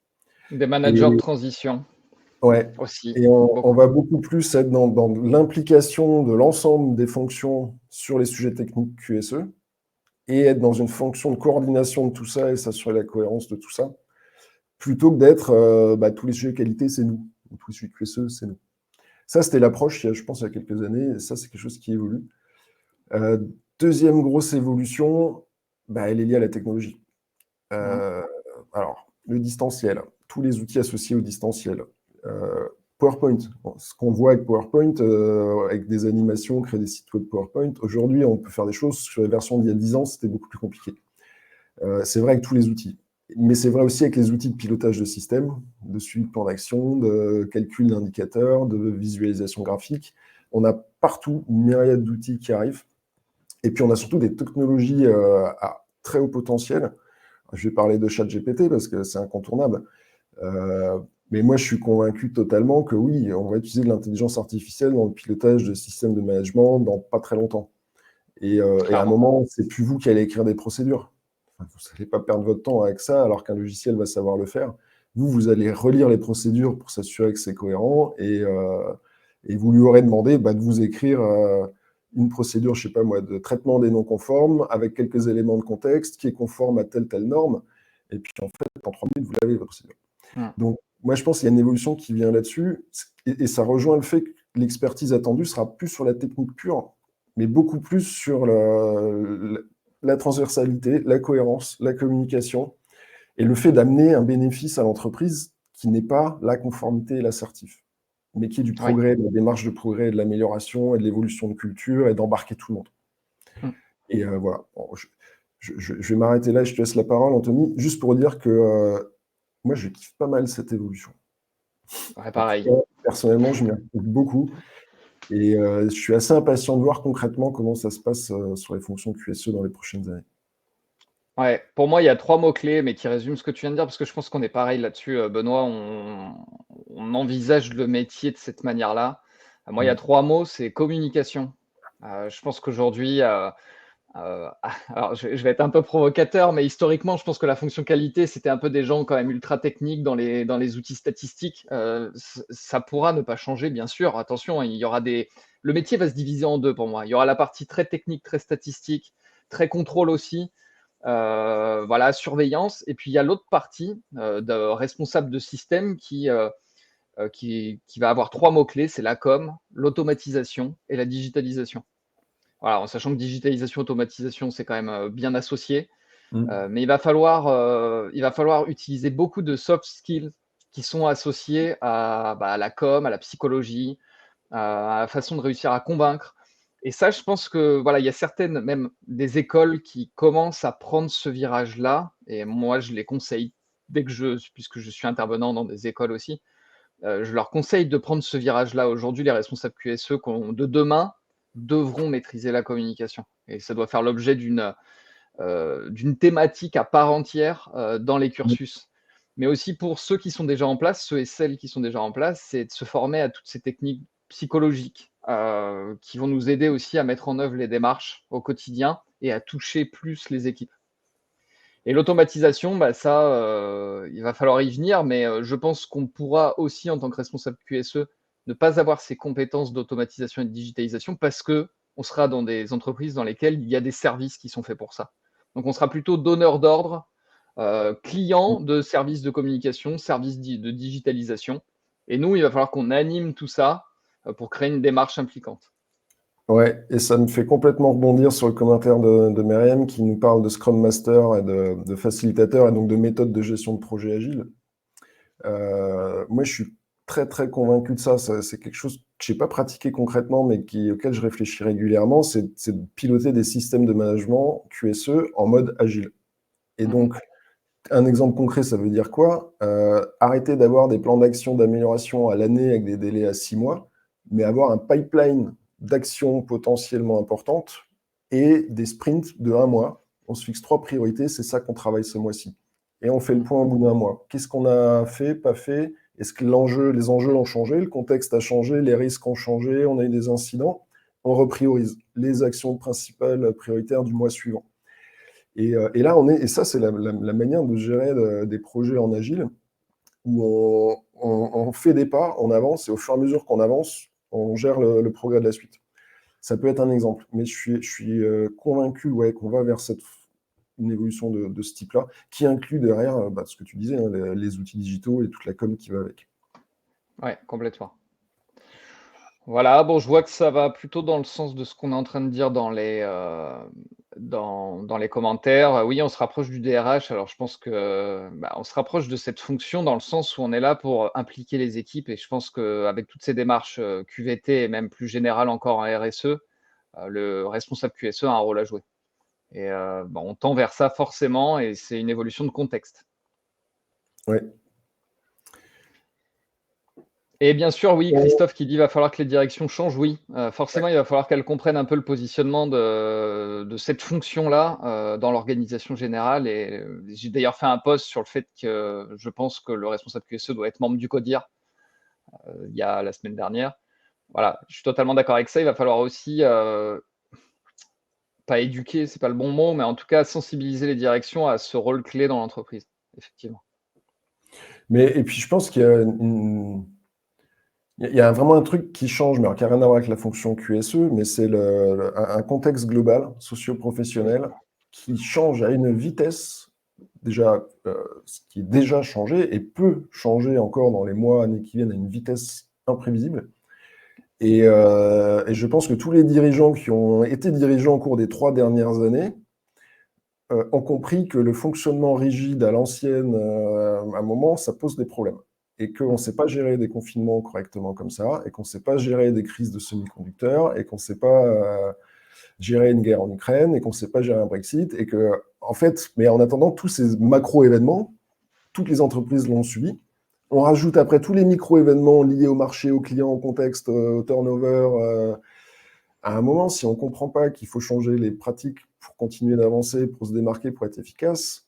Des Et managers de transition ouais, aussi, et on beaucoup. va beaucoup plus être dans l'implication de l'ensemble des fonctions sur les sujets techniques QSE et être dans une fonction de coordination de tout ça et s'assurer la cohérence de tout ça, plutôt que d'être tous les sujets qualité, c'est nous. Tous les sujets QSE, c'est nous. Ça, c'était l'approche, je pense, il y a quelques années, et ça, c'est quelque chose qui évolue. Deuxième grosse évolution, elle est liée à la technologie. Alors, le distanciel, tous les outils associés au distanciel. PowerPoint, ce qu'on voit avec PowerPoint, avec des animations, créer des sites web PowerPoint, aujourd'hui, on peut faire des choses sur les versions d'il y a 10 ans, c'était beaucoup plus compliqué. C'est vrai avec tous les outils. Mais c'est vrai aussi avec les outils de pilotage de système, de suivi de plan d'action, de calcul d'indicateurs, de visualisation graphique. On a partout une myriade d'outils qui arrivent. Et puis, on a surtout des technologies à très haut potentiel. Je vais parler de ChatGPT parce que c'est incontournable. Mais moi, je suis convaincu totalement que oui, on va utiliser de l'intelligence artificielle dans le pilotage de systèmes de management dans pas très longtemps. Et à un Clairement. moment, c'est plus vous qui allez écrire des procédures. Enfin, vous n'allez pas perdre votre temps avec ça alors qu'un logiciel va savoir le faire. Vous allez relire les procédures pour s'assurer que c'est cohérent et vous lui aurez demandé de vous écrire une procédure, je ne sais pas moi, de traitement des non-conformes avec quelques éléments de contexte qui est conforme à telle norme. Et puis en fait, en 3 minutes, vous l'avez, votre procédure. Donc, moi, je pense qu'il y a une évolution qui vient là-dessus et ça rejoint le fait que l'expertise attendue sera plus sur la technique pure, mais beaucoup plus sur la transversalité, la cohérence, la communication et le fait d'amener un bénéfice à l'entreprise qui n'est pas la conformité et l'assertif, mais qui est du Oui. progrès, de la démarche de progrès, de l'amélioration et de l'évolution de culture et d'embarquer tout le monde. Et voilà. Bon, je vais m'arrêter là et je te laisse la parole, Anthony, juste pour dire que moi, je kiffe pas mal cette évolution. Ouais, En tout pareil. cas, personnellement, je m'y retrouve beaucoup et je suis assez impatient de voir concrètement comment ça se passe sur les fonctions QSE dans les prochaines années. Ouais, pour moi, il y a 3 mots-clés, mais qui résument ce que tu viens de dire, parce que je pense qu'on est pareil là-dessus, Benoît. On envisage le métier de cette manière-là. Moi, il y a 3 mots, c'est communication. Je pense qu'aujourd'hui, alors je vais être un peu provocateur, mais historiquement, je pense que la fonction qualité, c'était un peu des gens quand même ultra techniques dans les outils statistiques. Ça pourra ne pas changer, bien sûr. Attention, il y aura le métier va se diviser en 2 pour moi. Il y aura la partie très technique, très statistique, très contrôle aussi, voilà, surveillance. Et puis il y a l'autre partie de responsable de système qui va avoir 3 mots-clés, c'est la com, l'automatisation et la digitalisation. Voilà, en sachant que digitalisation, automatisation, c'est quand même bien associé. Mais il va falloir utiliser beaucoup de soft skills qui sont associés à la com, à la psychologie, à la façon de réussir à convaincre. Et ça, je pense que voilà, il y a certaines, même des écoles qui commencent à prendre ce virage-là. Et moi, je les conseille puisque je suis intervenant dans des écoles aussi, je leur conseille de prendre ce virage-là. Aujourd'hui, les responsables QSE de demain devront maîtriser la communication. Et ça doit faire l'objet d'une thématique à part entière dans les cursus. Mais aussi pour ceux qui sont déjà en place, ceux et celles qui sont déjà en place, c'est de se former à toutes ces techniques psychologiques qui vont nous aider aussi à mettre en œuvre les démarches au quotidien et à toucher plus les équipes. Et l'automatisation, ça, il va falloir y venir, mais je pense qu'on pourra aussi, en tant que responsable QSE, ne pas avoir ces compétences d'automatisation et de digitalisation parce qu'on sera dans des entreprises dans lesquelles il y a des services qui sont faits pour ça. Donc, on sera plutôt donneur d'ordre, client de services de communication, services de digitalisation. Et nous, il va falloir qu'on anime tout ça pour créer une démarche impliquante. Ouais, et ça me fait complètement rebondir sur le commentaire de Myriam qui nous parle de Scrum Master et de facilitateur et donc de méthode de gestion de projet agile. Moi, je suis très, très convaincu de ça. C'est quelque chose que je n'ai pas pratiqué concrètement, mais auquel je réfléchis régulièrement, c'est de piloter des systèmes de management QSE en mode agile. Et donc, un exemple concret, ça veut dire quoi? Arrêter d'avoir des plans d'action d'amélioration à l'année avec des délais à 6 mois, mais avoir un pipeline d'actions potentiellement importantes et des sprints de 1 mois. On se fixe 3 priorités, c'est ça qu'on travaille ce mois-ci. Et on fait le point au bout d'1 mois. Qu'est-ce qu'on a fait, pas fait, Est-ce que les enjeux ont changé, le contexte a changé, les risques ont changé, on a eu des incidents? On repriorise les actions principales prioritaires du mois suivant. Et là, et ça, c'est la manière de gérer des projets en agile, où on fait des pas, on avance, et au fur et à mesure qu'on avance, on gère le progrès de la suite. Ça peut être un exemple, mais je suis convaincu qu'on va vers une évolution de ce type-là, qui inclut derrière ce que tu disais, hein, les outils digitaux et toute la com qui va avec. Ouais, complètement. Voilà, bon, je vois que ça va plutôt dans le sens de ce qu'on est en train de dire dans les commentaires. Oui, on se rapproche du DRH. Alors, je pense que on se rapproche de cette fonction dans le sens où on est là pour impliquer les équipes. Et je pense qu'avec toutes ces démarches QVT et même plus générales encore en RSE, le responsable QSE a un rôle à jouer. Et on tend vers ça forcément, et c'est une évolution de contexte. Ouais. Et bien sûr, oui, Christophe qui dit qu'il va falloir que les directions changent, oui. Forcément, il va falloir qu'elles comprennent un peu le positionnement de cette fonction-là dans l'organisation générale. Et j'ai d'ailleurs fait un post sur le fait que je pense que le responsable QSE doit être membre du CODIR il y a la semaine dernière. Voilà, je suis totalement d'accord avec ça. Il va falloir aussi, pas éduquer, c'est pas le bon mot, mais en tout cas sensibiliser les directions à ce rôle clé dans l'entreprise, effectivement. Et puis, je pense qu'il y a vraiment un truc qui change, mais qui n'a rien à voir avec la fonction QSE, mais c'est un contexte global, socio-professionnel, qui change à une vitesse, déjà, ce qui est déjà changé, et peut changer encore dans les mois, années qui viennent, à une vitesse imprévisible. Et je pense que tous les dirigeants qui ont été dirigeants au cours des 3 dernières années ont compris que le fonctionnement rigide à l'ancienne, à un moment, ça pose des problèmes. Et qu'on ne sait pas gérer des confinements correctement comme ça, et qu'on ne sait pas gérer des crises de semi-conducteurs, et qu'on ne sait pas gérer une guerre en Ukraine, et qu'on ne sait pas gérer un Brexit, et que, en fait, mais en attendant, tous ces macro-événements, toutes les entreprises l'ont subi. On rajoute après tous les micro-événements liés au marché, aux clients, au contexte, au turnover. À un moment, si on ne comprend pas qu'il faut changer les pratiques pour continuer d'avancer, pour se démarquer, pour être efficace,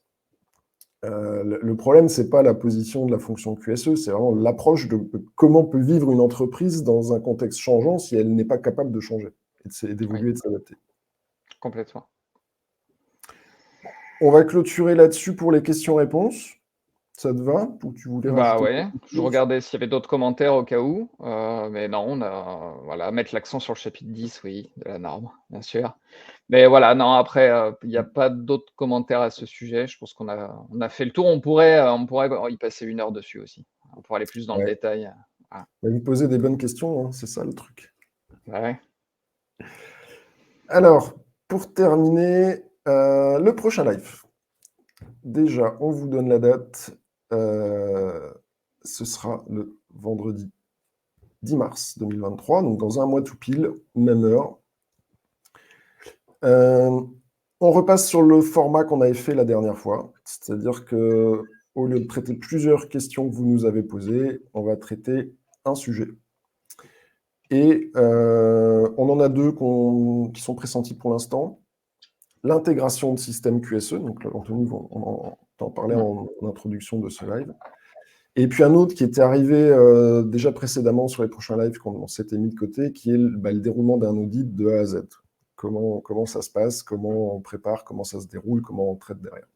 le problème, ce n'est pas la position de la fonction QSE, c'est vraiment l'approche de comment peut vivre une entreprise dans un contexte changeant si elle n'est pas capable de changer, et d'évoluer, Oui, de s'adapter. complètement. On va clôturer là-dessus pour les questions-réponses. Ça te va? Ou tu voulais rajouter Ouais, quelque je chose? regardais s'il y avait d'autres commentaires au cas où, mais non, voilà, mettre l'accent sur le chapitre 10, oui, de la norme, bien sûr. Mais voilà, non, après, il n'y a pas d'autres commentaires à ce sujet. Je pense qu'on a fait le tour. On pourrait y passer 1 heure dessus aussi. On pourrait aller plus dans le Ouais. détail. Voilà. Vous posez des bonnes questions, hein, c'est ça le truc. Bah ouais. Alors, pour terminer, le prochain live. Déjà, on vous donne la date. Ce sera le vendredi 10 mars 2023, donc dans un mois tout pile, même heure. On repasse sur le format qu'on avait fait la dernière fois, c'est-à-dire que au lieu de traiter plusieurs questions que vous nous avez posées, on va traiter un sujet. Et on en a 2 qui sont pressentis pour l'instant. L'intégration de systèmes QSE, donc Anthony, on t'en parlait en introduction de ce live. Et puis un autre qui était arrivé déjà précédemment sur les prochains lives qu'on s'était mis de côté, qui est le déroulement d'un audit de A à Z. Comment ça se passe, comment on prépare, comment ça se déroule, comment on traite derrière.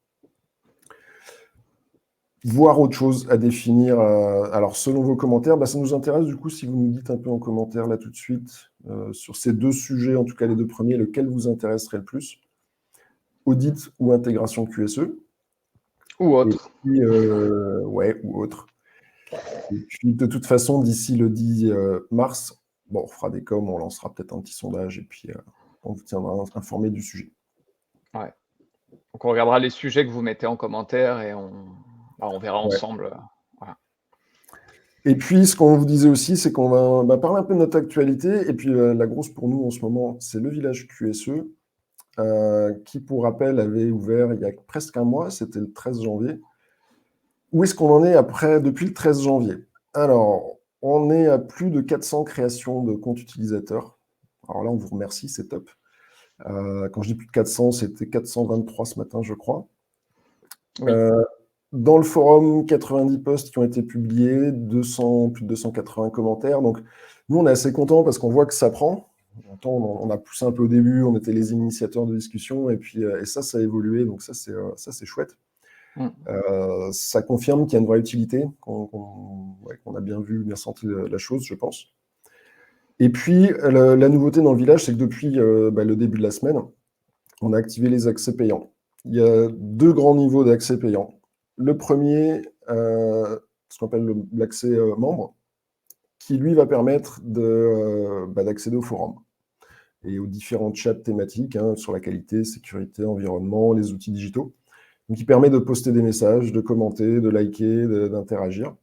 Voir autre chose à définir. Alors, selon vos commentaires, ça nous intéresse du coup si vous nous dites un peu en commentaire là tout de suite, sur ces 2 sujets, en tout cas les 2 premiers, lequel vous intéresserait le plus? Audit ou intégration QSE? Ou Et autre. puis, ou autre. Et puis, de toute façon, d'ici le 10 mars, on fera des coms, on lancera peut-être un petit sondage, et puis on vous tiendra informé du sujet. Ouais. Donc on regardera les sujets que vous mettez en commentaire et on verra Ouais. ensemble. Voilà. Et puis, ce qu'on vous disait aussi, c'est qu'on va parler un peu de notre actualité. Et puis, la grosse pour nous en ce moment, c'est le village QSE, qui, pour rappel, avait ouvert il y a presque un mois, c'était le 13 janvier. Où est-ce qu'on en est depuis le 13 janvier? Alors, on est à plus de 400 créations de comptes utilisateurs. Alors là, on vous remercie, c'est top. Quand je dis plus de 400, c'était 423 ce matin, je crois. Oui. Dans le forum, 90 posts qui ont été publiés, plus de 280 commentaires. Donc, nous, on est assez contents parce qu'on voit que ça prend. On a poussé un peu au début, on était les initiateurs de discussion, et puis ça a évolué. Donc ça, c'est chouette. Ça confirme qu'il y a une vraie utilité, qu'on a bien vu, bien senti la chose, je pense. Et puis, la nouveauté dans le village, c'est que depuis le début de la semaine, on a activé les accès payants. Il y a 2 grands niveaux d'accès payants. Le premier, ce qu'on appelle l'accès membre, qui lui va permettre d'accéder au forum et aux différents chats thématiques sur la qualité, sécurité, environnement, les outils digitaux. Donc, il permet de poster des messages, de commenter, de liker, d'interagir.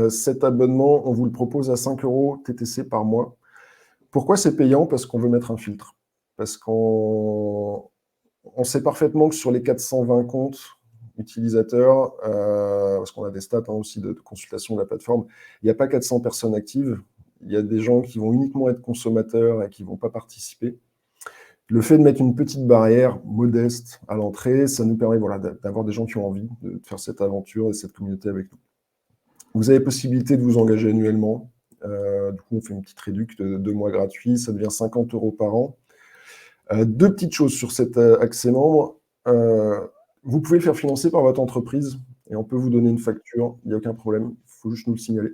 Cet abonnement, on vous le propose à 5 € TTC par mois. Pourquoi c'est payant? Parce qu'on veut mettre un filtre. Parce qu'on sait parfaitement que sur les 420 comptes utilisateurs, parce qu'on a des stats aussi de consultation de la plateforme, il n'y a pas 400 personnes actives. Il y a des gens qui vont uniquement être consommateurs et qui ne vont pas participer. Le fait de mettre une petite barrière modeste à l'entrée, ça nous permet d'avoir des gens qui ont envie de faire cette aventure et cette communauté avec nous. Vous avez possibilité de vous engager annuellement. Du coup, on fait une petite réduction de 2 mois gratuits. Ça devient 50 € par an. 2 petites choses sur cet accès membre. Vous pouvez le faire financer par votre entreprise et on peut vous donner une facture. Il n'y a aucun problème. Il faut juste nous le signaler.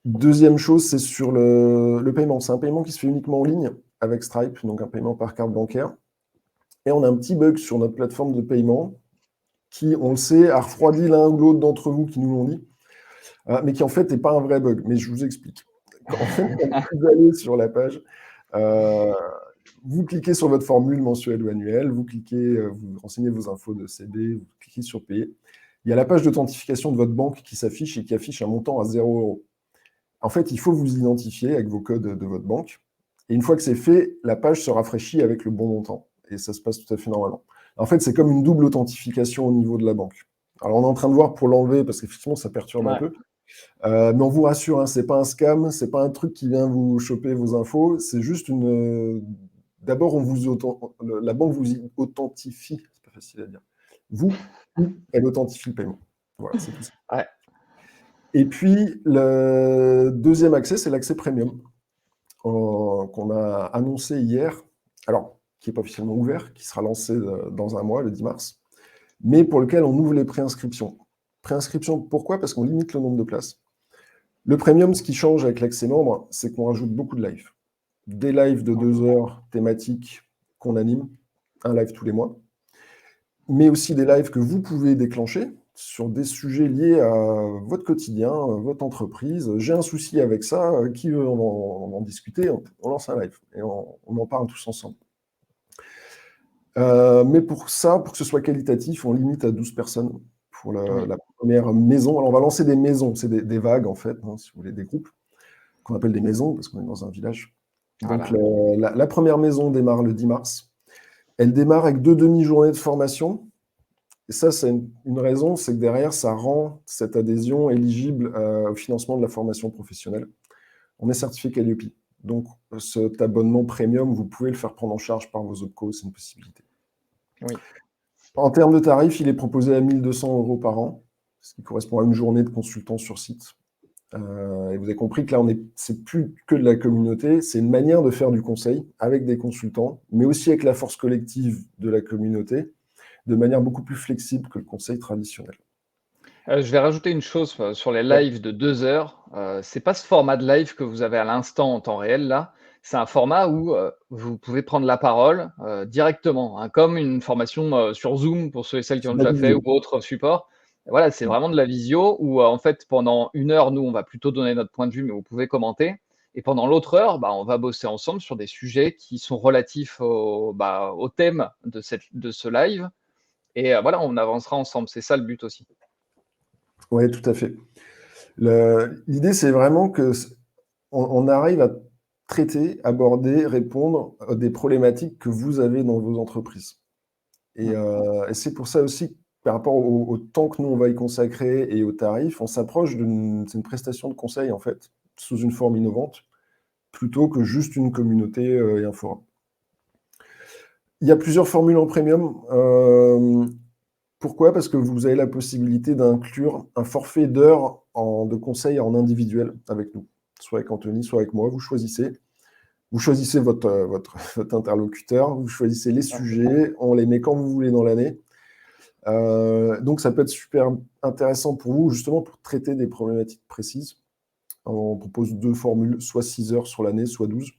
Deuxième chose, c'est sur le paiement. C'est un paiement qui se fait uniquement en ligne avec Stripe, donc un paiement par carte bancaire. Et on a un petit bug sur notre plateforme de paiement qui, on le sait, a refroidi l'un ou l'autre d'entre vous qui nous l'ont dit, mais qui en fait n'est pas un vrai bug. Mais je vous explique. En fait, quand vous allez sur la page, vous cliquez sur votre formule mensuelle ou annuelle, vous renseignez vos infos de CB, vous cliquez sur payer. Il y a la page d'authentification de votre banque qui s'affiche et qui affiche un montant à 0 €. En fait, il faut vous identifier avec vos codes de votre banque. Et une fois que c'est fait, la page se rafraîchit avec le bon montant. Et ça se passe tout à fait normalement. En fait, c'est comme une double authentification au niveau de la banque. Alors, on est en train de voir pour l'enlever parce qu'effectivement, ça perturbe un peu. Mais on vous rassure, c'est pas un scam, c'est pas un truc qui vient vous choper vos infos. C'est juste d'abord, la banque vous authentifie. C'est pas facile à dire. Elle authentifie le paiement. Voilà, c'est tout ça. Ouais. Et puis, le deuxième accès, c'est l'accès premium qu'on a annoncé hier, alors qui n'est pas officiellement ouvert, qui sera lancé dans un mois, le 10 mars, mais pour lequel on ouvre les préinscriptions. Préinscription, pourquoi? Parce qu'on limite le nombre de places. Le premium, ce qui change avec l'accès membre, c'est qu'on rajoute beaucoup de lives. Des lives de 2 heures thématiques qu'on anime, un live tous les mois, mais aussi des lives que vous pouvez déclencher sur des sujets liés à votre quotidien, votre entreprise. J'ai un souci avec ça, qui veut en discuter? On lance un live et on en parle tous ensemble. Mais pour ça, pour que ce soit qualitatif, on limite à 12 personnes pour la première maison. Alors, on va lancer des maisons, c'est des vagues en fait, si vous voulez, des groupes, qu'on appelle des maisons, parce qu'on est dans un village. Donc, la première maison démarre le 10 mars. Elle démarre avec 2 demi-journées de formation. Et ça, c'est une raison, c'est que derrière, ça rend cette adhésion éligible au financement de la formation professionnelle. On est certifié Calliope. Donc, cet abonnement premium, vous pouvez le faire prendre en charge par vos OPCO, c'est une possibilité. Oui. En termes de tarifs, il est proposé à 1 200 € par an, ce qui correspond à une journée de consultant sur site. Et vous avez compris que là, c'est plus que de la communauté, c'est une manière de faire du conseil avec des consultants, mais aussi avec la force collective de la communauté, de manière beaucoup plus flexible que le conseil traditionnel. Je vais rajouter une chose sur les lives de 2 heures. C'est pas ce format de live que vous avez à l'instant en temps réel là. C'est un format où vous pouvez prendre la parole directement, hein, comme une formation sur Zoom pour ceux et celles qui ont déjà fait ou autre support. Voilà, c'est vraiment de la visio où en fait pendant 1 heure, nous on va plutôt donner notre point de vue, mais vous pouvez commenter. Et pendant l'autre heure, on va bosser ensemble sur des sujets qui sont relatifs au thème de ce live. Et voilà, on avancera ensemble. C'est ça le but aussi. Oui, tout à fait. L'idée, c'est vraiment qu'on arrive à traiter, aborder, répondre à des problématiques que vous avez dans vos entreprises. Et c'est pour ça aussi, par rapport au temps que nous, on va y consacrer et aux tarifs, on s'approche c'est une prestation de conseil, en fait, sous une forme innovante, plutôt que juste une communauté et un forum. Il y a plusieurs formules en premium. Pourquoi? Parce que vous avez la possibilité d'inclure un forfait d'heures de conseil en individuel avec nous, soit avec Anthony, soit avec moi. Vous choisissez. Vous choisissez votre interlocuteur, vous choisissez les Ouais, c'est ça. sujets, on les met quand vous voulez dans l'année. Donc ça peut être super intéressant pour vous, justement pour traiter des problématiques précises. On propose 2 formules, soit 6 heures sur l'année, soit 12.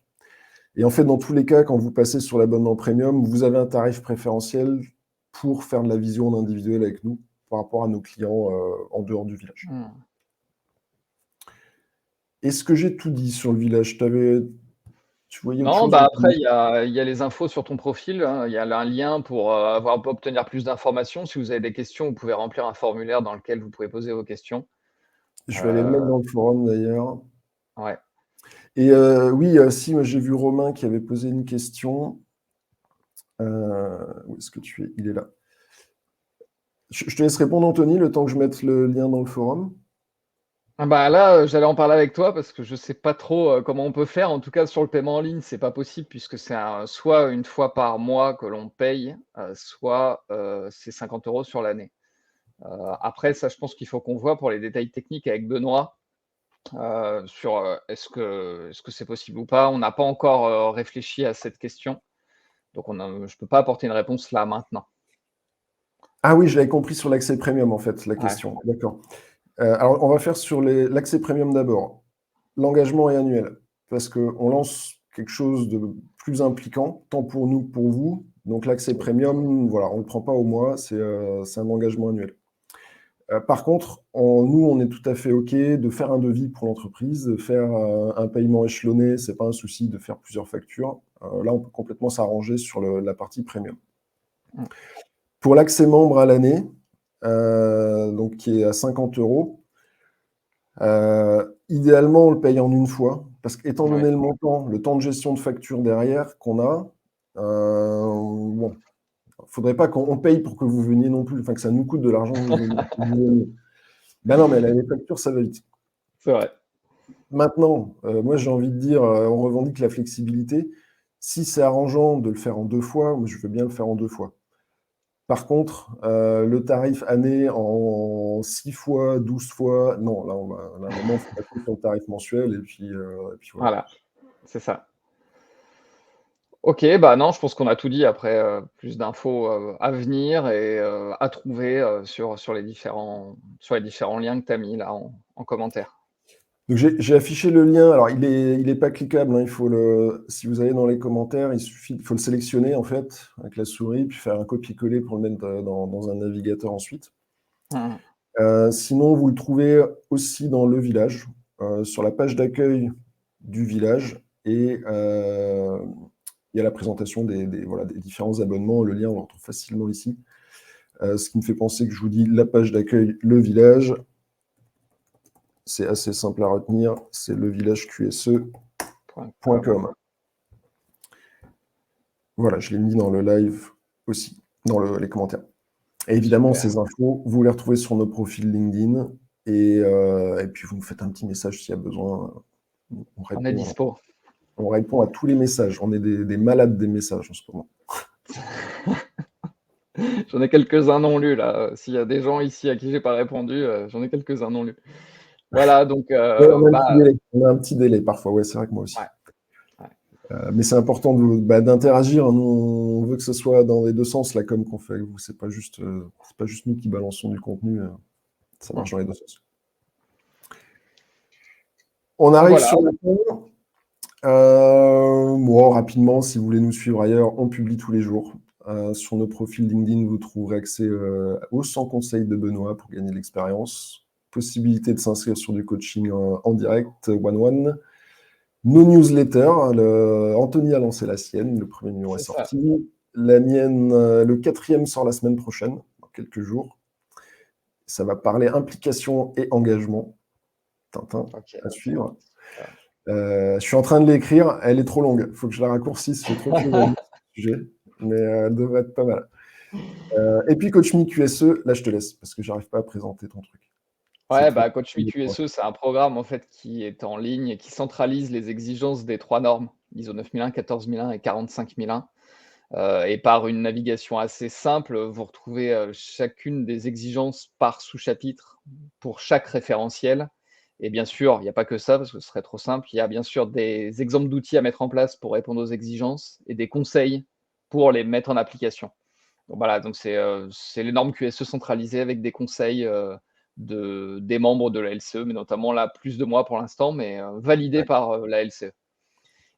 Et en fait, dans tous les cas, quand vous passez sur l'abonnement premium, vous avez un tarif préférentiel pour faire de la vision en individuel avec nous par rapport à nos clients en dehors du village. Mmh. Est-ce que j'ai tout dit sur le village? Tu voyais autre Non, chose? bah, après il y a les infos sur ton profil, hein. Il y a là un lien pour, obtenir plus d'informations. Si vous avez des questions, vous pouvez remplir un formulaire dans lequel vous pouvez poser vos questions. Je vais aller le Heu, mettre dans le forum d'ailleurs. ouais. Et oui, si, moi j'ai vu Romain qui avait posé une question. Où est-ce que tu es? Il est là. Je te laisse répondre, Anthony, le temps que je mette le lien dans le forum. Ah bah, là, j'allais en parler avec toi parce que je sais pas trop, comment on peut faire. En tout cas, sur le paiement en ligne, c'est pas possible puisque c'est soit une fois par mois que l'on paye, soit, c'est 50 € sur l'année. Après ça, je pense qu'il faut qu'on voit pour les détails techniques avec Benoît, sur, est-ce que c'est possible ou pas? On n'a pas encore, réfléchi à cette question, donc je peux pas apporter une réponse là, maintenant. Ah oui, je l'avais compris sur l'accès premium, en fait, la Ouais, question. D'accord. Alors, on va faire sur l'accès premium d'abord. L'engagement est annuel parce qu'on lance quelque chose de plus impliquant, tant pour nous que pour vous. Donc, l'accès oui. premium, voilà, on ne le prend pas au mois, c'est un engagement annuel. Par contre, nous, on est tout à fait OK de faire un devis pour l'entreprise, de faire un paiement échelonné, c'est pas un souci de faire plusieurs factures. Là, on peut complètement s'arranger sur la partie premium. Mmh. Pour l'accès membre à l'année, donc qui est à 50 €, idéalement, on le paye en une fois, parce qu'étant Ouais, donné le montant, le temps de gestion de facture derrière qu'on a, bon, faudrait pas qu'on paye pour que vous veniez non plus, enfin que ça nous coûte de l'argent que vous veniez. Ben non, mais les factures, ça va vite. c'est vrai. Maintenant, moi j'ai envie de dire, on revendique la flexibilité. Si c'est arrangeant de le faire en 2 fois, moi je veux bien le faire en 2 fois. Par contre, le tarif année en 6 fois, 12 fois, non, là, à un moment, il faut passer sur le tarif mensuel et puis voilà. Voilà, c'est ça. OK, bah, non, je pense qu'on a tout dit après, plus d'infos, à venir et à trouver, sur les différents liens que tu as mis là en commentaire. Donc j'ai affiché le lien, alors il est pas cliquable, hein, si vous allez dans les commentaires, il faut le sélectionner en fait avec la souris, puis faire un copier-coller pour le mettre, dans un navigateur ensuite. Mmh. Sinon, vous le trouvez aussi dans le village, sur la page d'accueil du village et il y a la présentation voilà, des différents abonnements. Le lien, on le retrouve facilement ici. Ce qui me fait penser que je vous dis la page d'accueil, le village. C'est assez simple à retenir, c'est Point com. levillagexqse.com. Voilà, je l'ai mis dans le live aussi, dans les commentaires. Et évidemment, Super. ces infos, vous les retrouvez sur nos profils LinkedIn et puis vous nous faites un petit message s'il y a besoin. On On est répond, dispo. on répond à tous les messages. On est des malades des messages en ce moment. J'en ai quelques-uns non lus là, s'il y a des gens ici à qui j'ai pas répondu, j'en ai quelques-uns non lus. Voilà donc Ouais, on a un bah, petit délai. On a un petit délai parfois. Ouais, c'est vrai que moi aussi. ouais, ouais. Mais c'est important d'interagir. Nous, on veut que ce soit dans les deux sens, la com qu'on fait avec vous. C'est pas juste nous qui balançons du contenu. Ça Mmh. marche dans les deux sens. On arrive Voilà, sur la fin. Bon, rapidement, si vous voulez nous suivre ailleurs, on publie tous les jours. Sur nos profils LinkedIn, vous trouverez accès aux 100 conseils de Benoît pour gagner de l'expérience. Possibilité de s'inscrire sur du coaching en direct, one-one. Nos newsletters, Anthony a lancé la sienne, le premier numéro est c'est ça. sorti. La mienne, le quatrième sort la semaine prochaine, dans quelques jours. Ça va parler implication et engagement. Tintin, OK, à suivre. super. Je suis en train de l'écrire, elle est trop longue. Il faut que je la raccourcisse, j'ai trop de choses à dire sur ce sujet, mais elle devrait être pas mal. Et puis Coach Me QSE, là je te laisse, parce que j'arrive pas à présenter ton truc. C'est Ouais, trop bah, Coach Me QSE, c'est un programme en fait qui est en ligne et qui centralise les exigences des 3 normes, ISO 9001, 14001 et 45001. Et par une navigation assez simple, vous retrouvez, chacune des exigences par sous-chapitre pour chaque référentiel et bien sûr, il n'y a pas que ça parce que ce serait trop simple. Il y a bien sûr des exemples d'outils à mettre en place pour répondre aux exigences et des conseils pour les mettre en application. Donc voilà, donc c'est les normes QSE centralisées avec des conseils, des membres de la LCE, mais notamment là, plus de moi pour l'instant, mais validés Ouais. par, la LCE.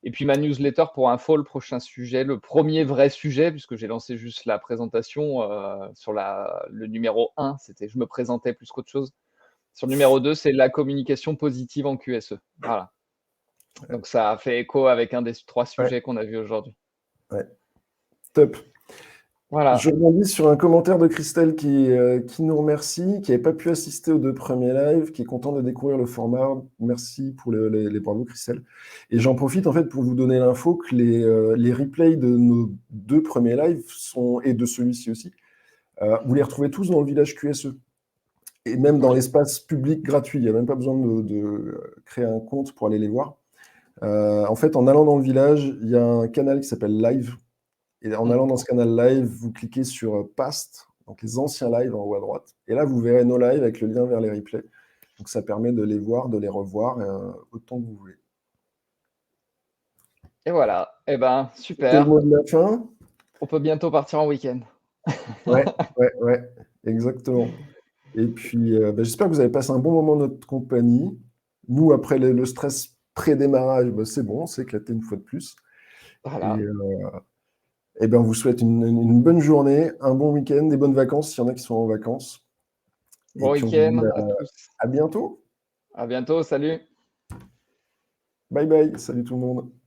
Et puis ma newsletter pour info, le prochain sujet, le premier vrai sujet, puisque j'ai lancé juste la présentation, sur le numéro 1, c'était je me présentais plus qu'autre chose. Sur le numéro 2, c'est la communication positive en QSE. Voilà. Donc ça a fait écho avec un des 3 Ouais, sujets qu'on a vus aujourd'hui. ouais. Top. Je Voilà. rebondis sur un commentaire de Christelle qui nous remercie, qui n'avait pas pu assister aux 2 premiers lives, qui est content de découvrir le format. Merci pour les bravos, Christelle. Et j'en profite en fait pour vous donner l'info que les replays de nos 2 premiers lives et de celui-ci aussi, vous les retrouvez tous dans le village QSE. Et même dans Oui. l'espace public gratuit. Il n'y a même pas besoin de créer un compte pour aller les voir. En fait, en allant dans le village, il y a un canal qui s'appelle Live. Et en Mmh. allant dans ce canal live, vous cliquez sur Past, donc les anciens lives en haut à droite. Et là, vous verrez nos lives avec le lien vers les replays. Donc ça permet de les voir, de les revoir autant que vous voulez. Et voilà. Eh ben, C'était le super. mot de la fin. On peut bientôt partir en week-end. Ouais, ouais, ouais, exactement. Et puis, j'espère que vous avez passé un bon moment en notre compagnie. Nous, après le stress pré-démarrage, c'est bon, on s'est éclaté une fois de plus. Et, Voilà. on vous souhaite une bonne journée, un bon week-end, des bonnes vacances s'il y en a qui sont en vacances. Et Bon puis on vous dit week-end à tous. à bientôt. À bientôt. Salut. Bye bye, salut tout le monde.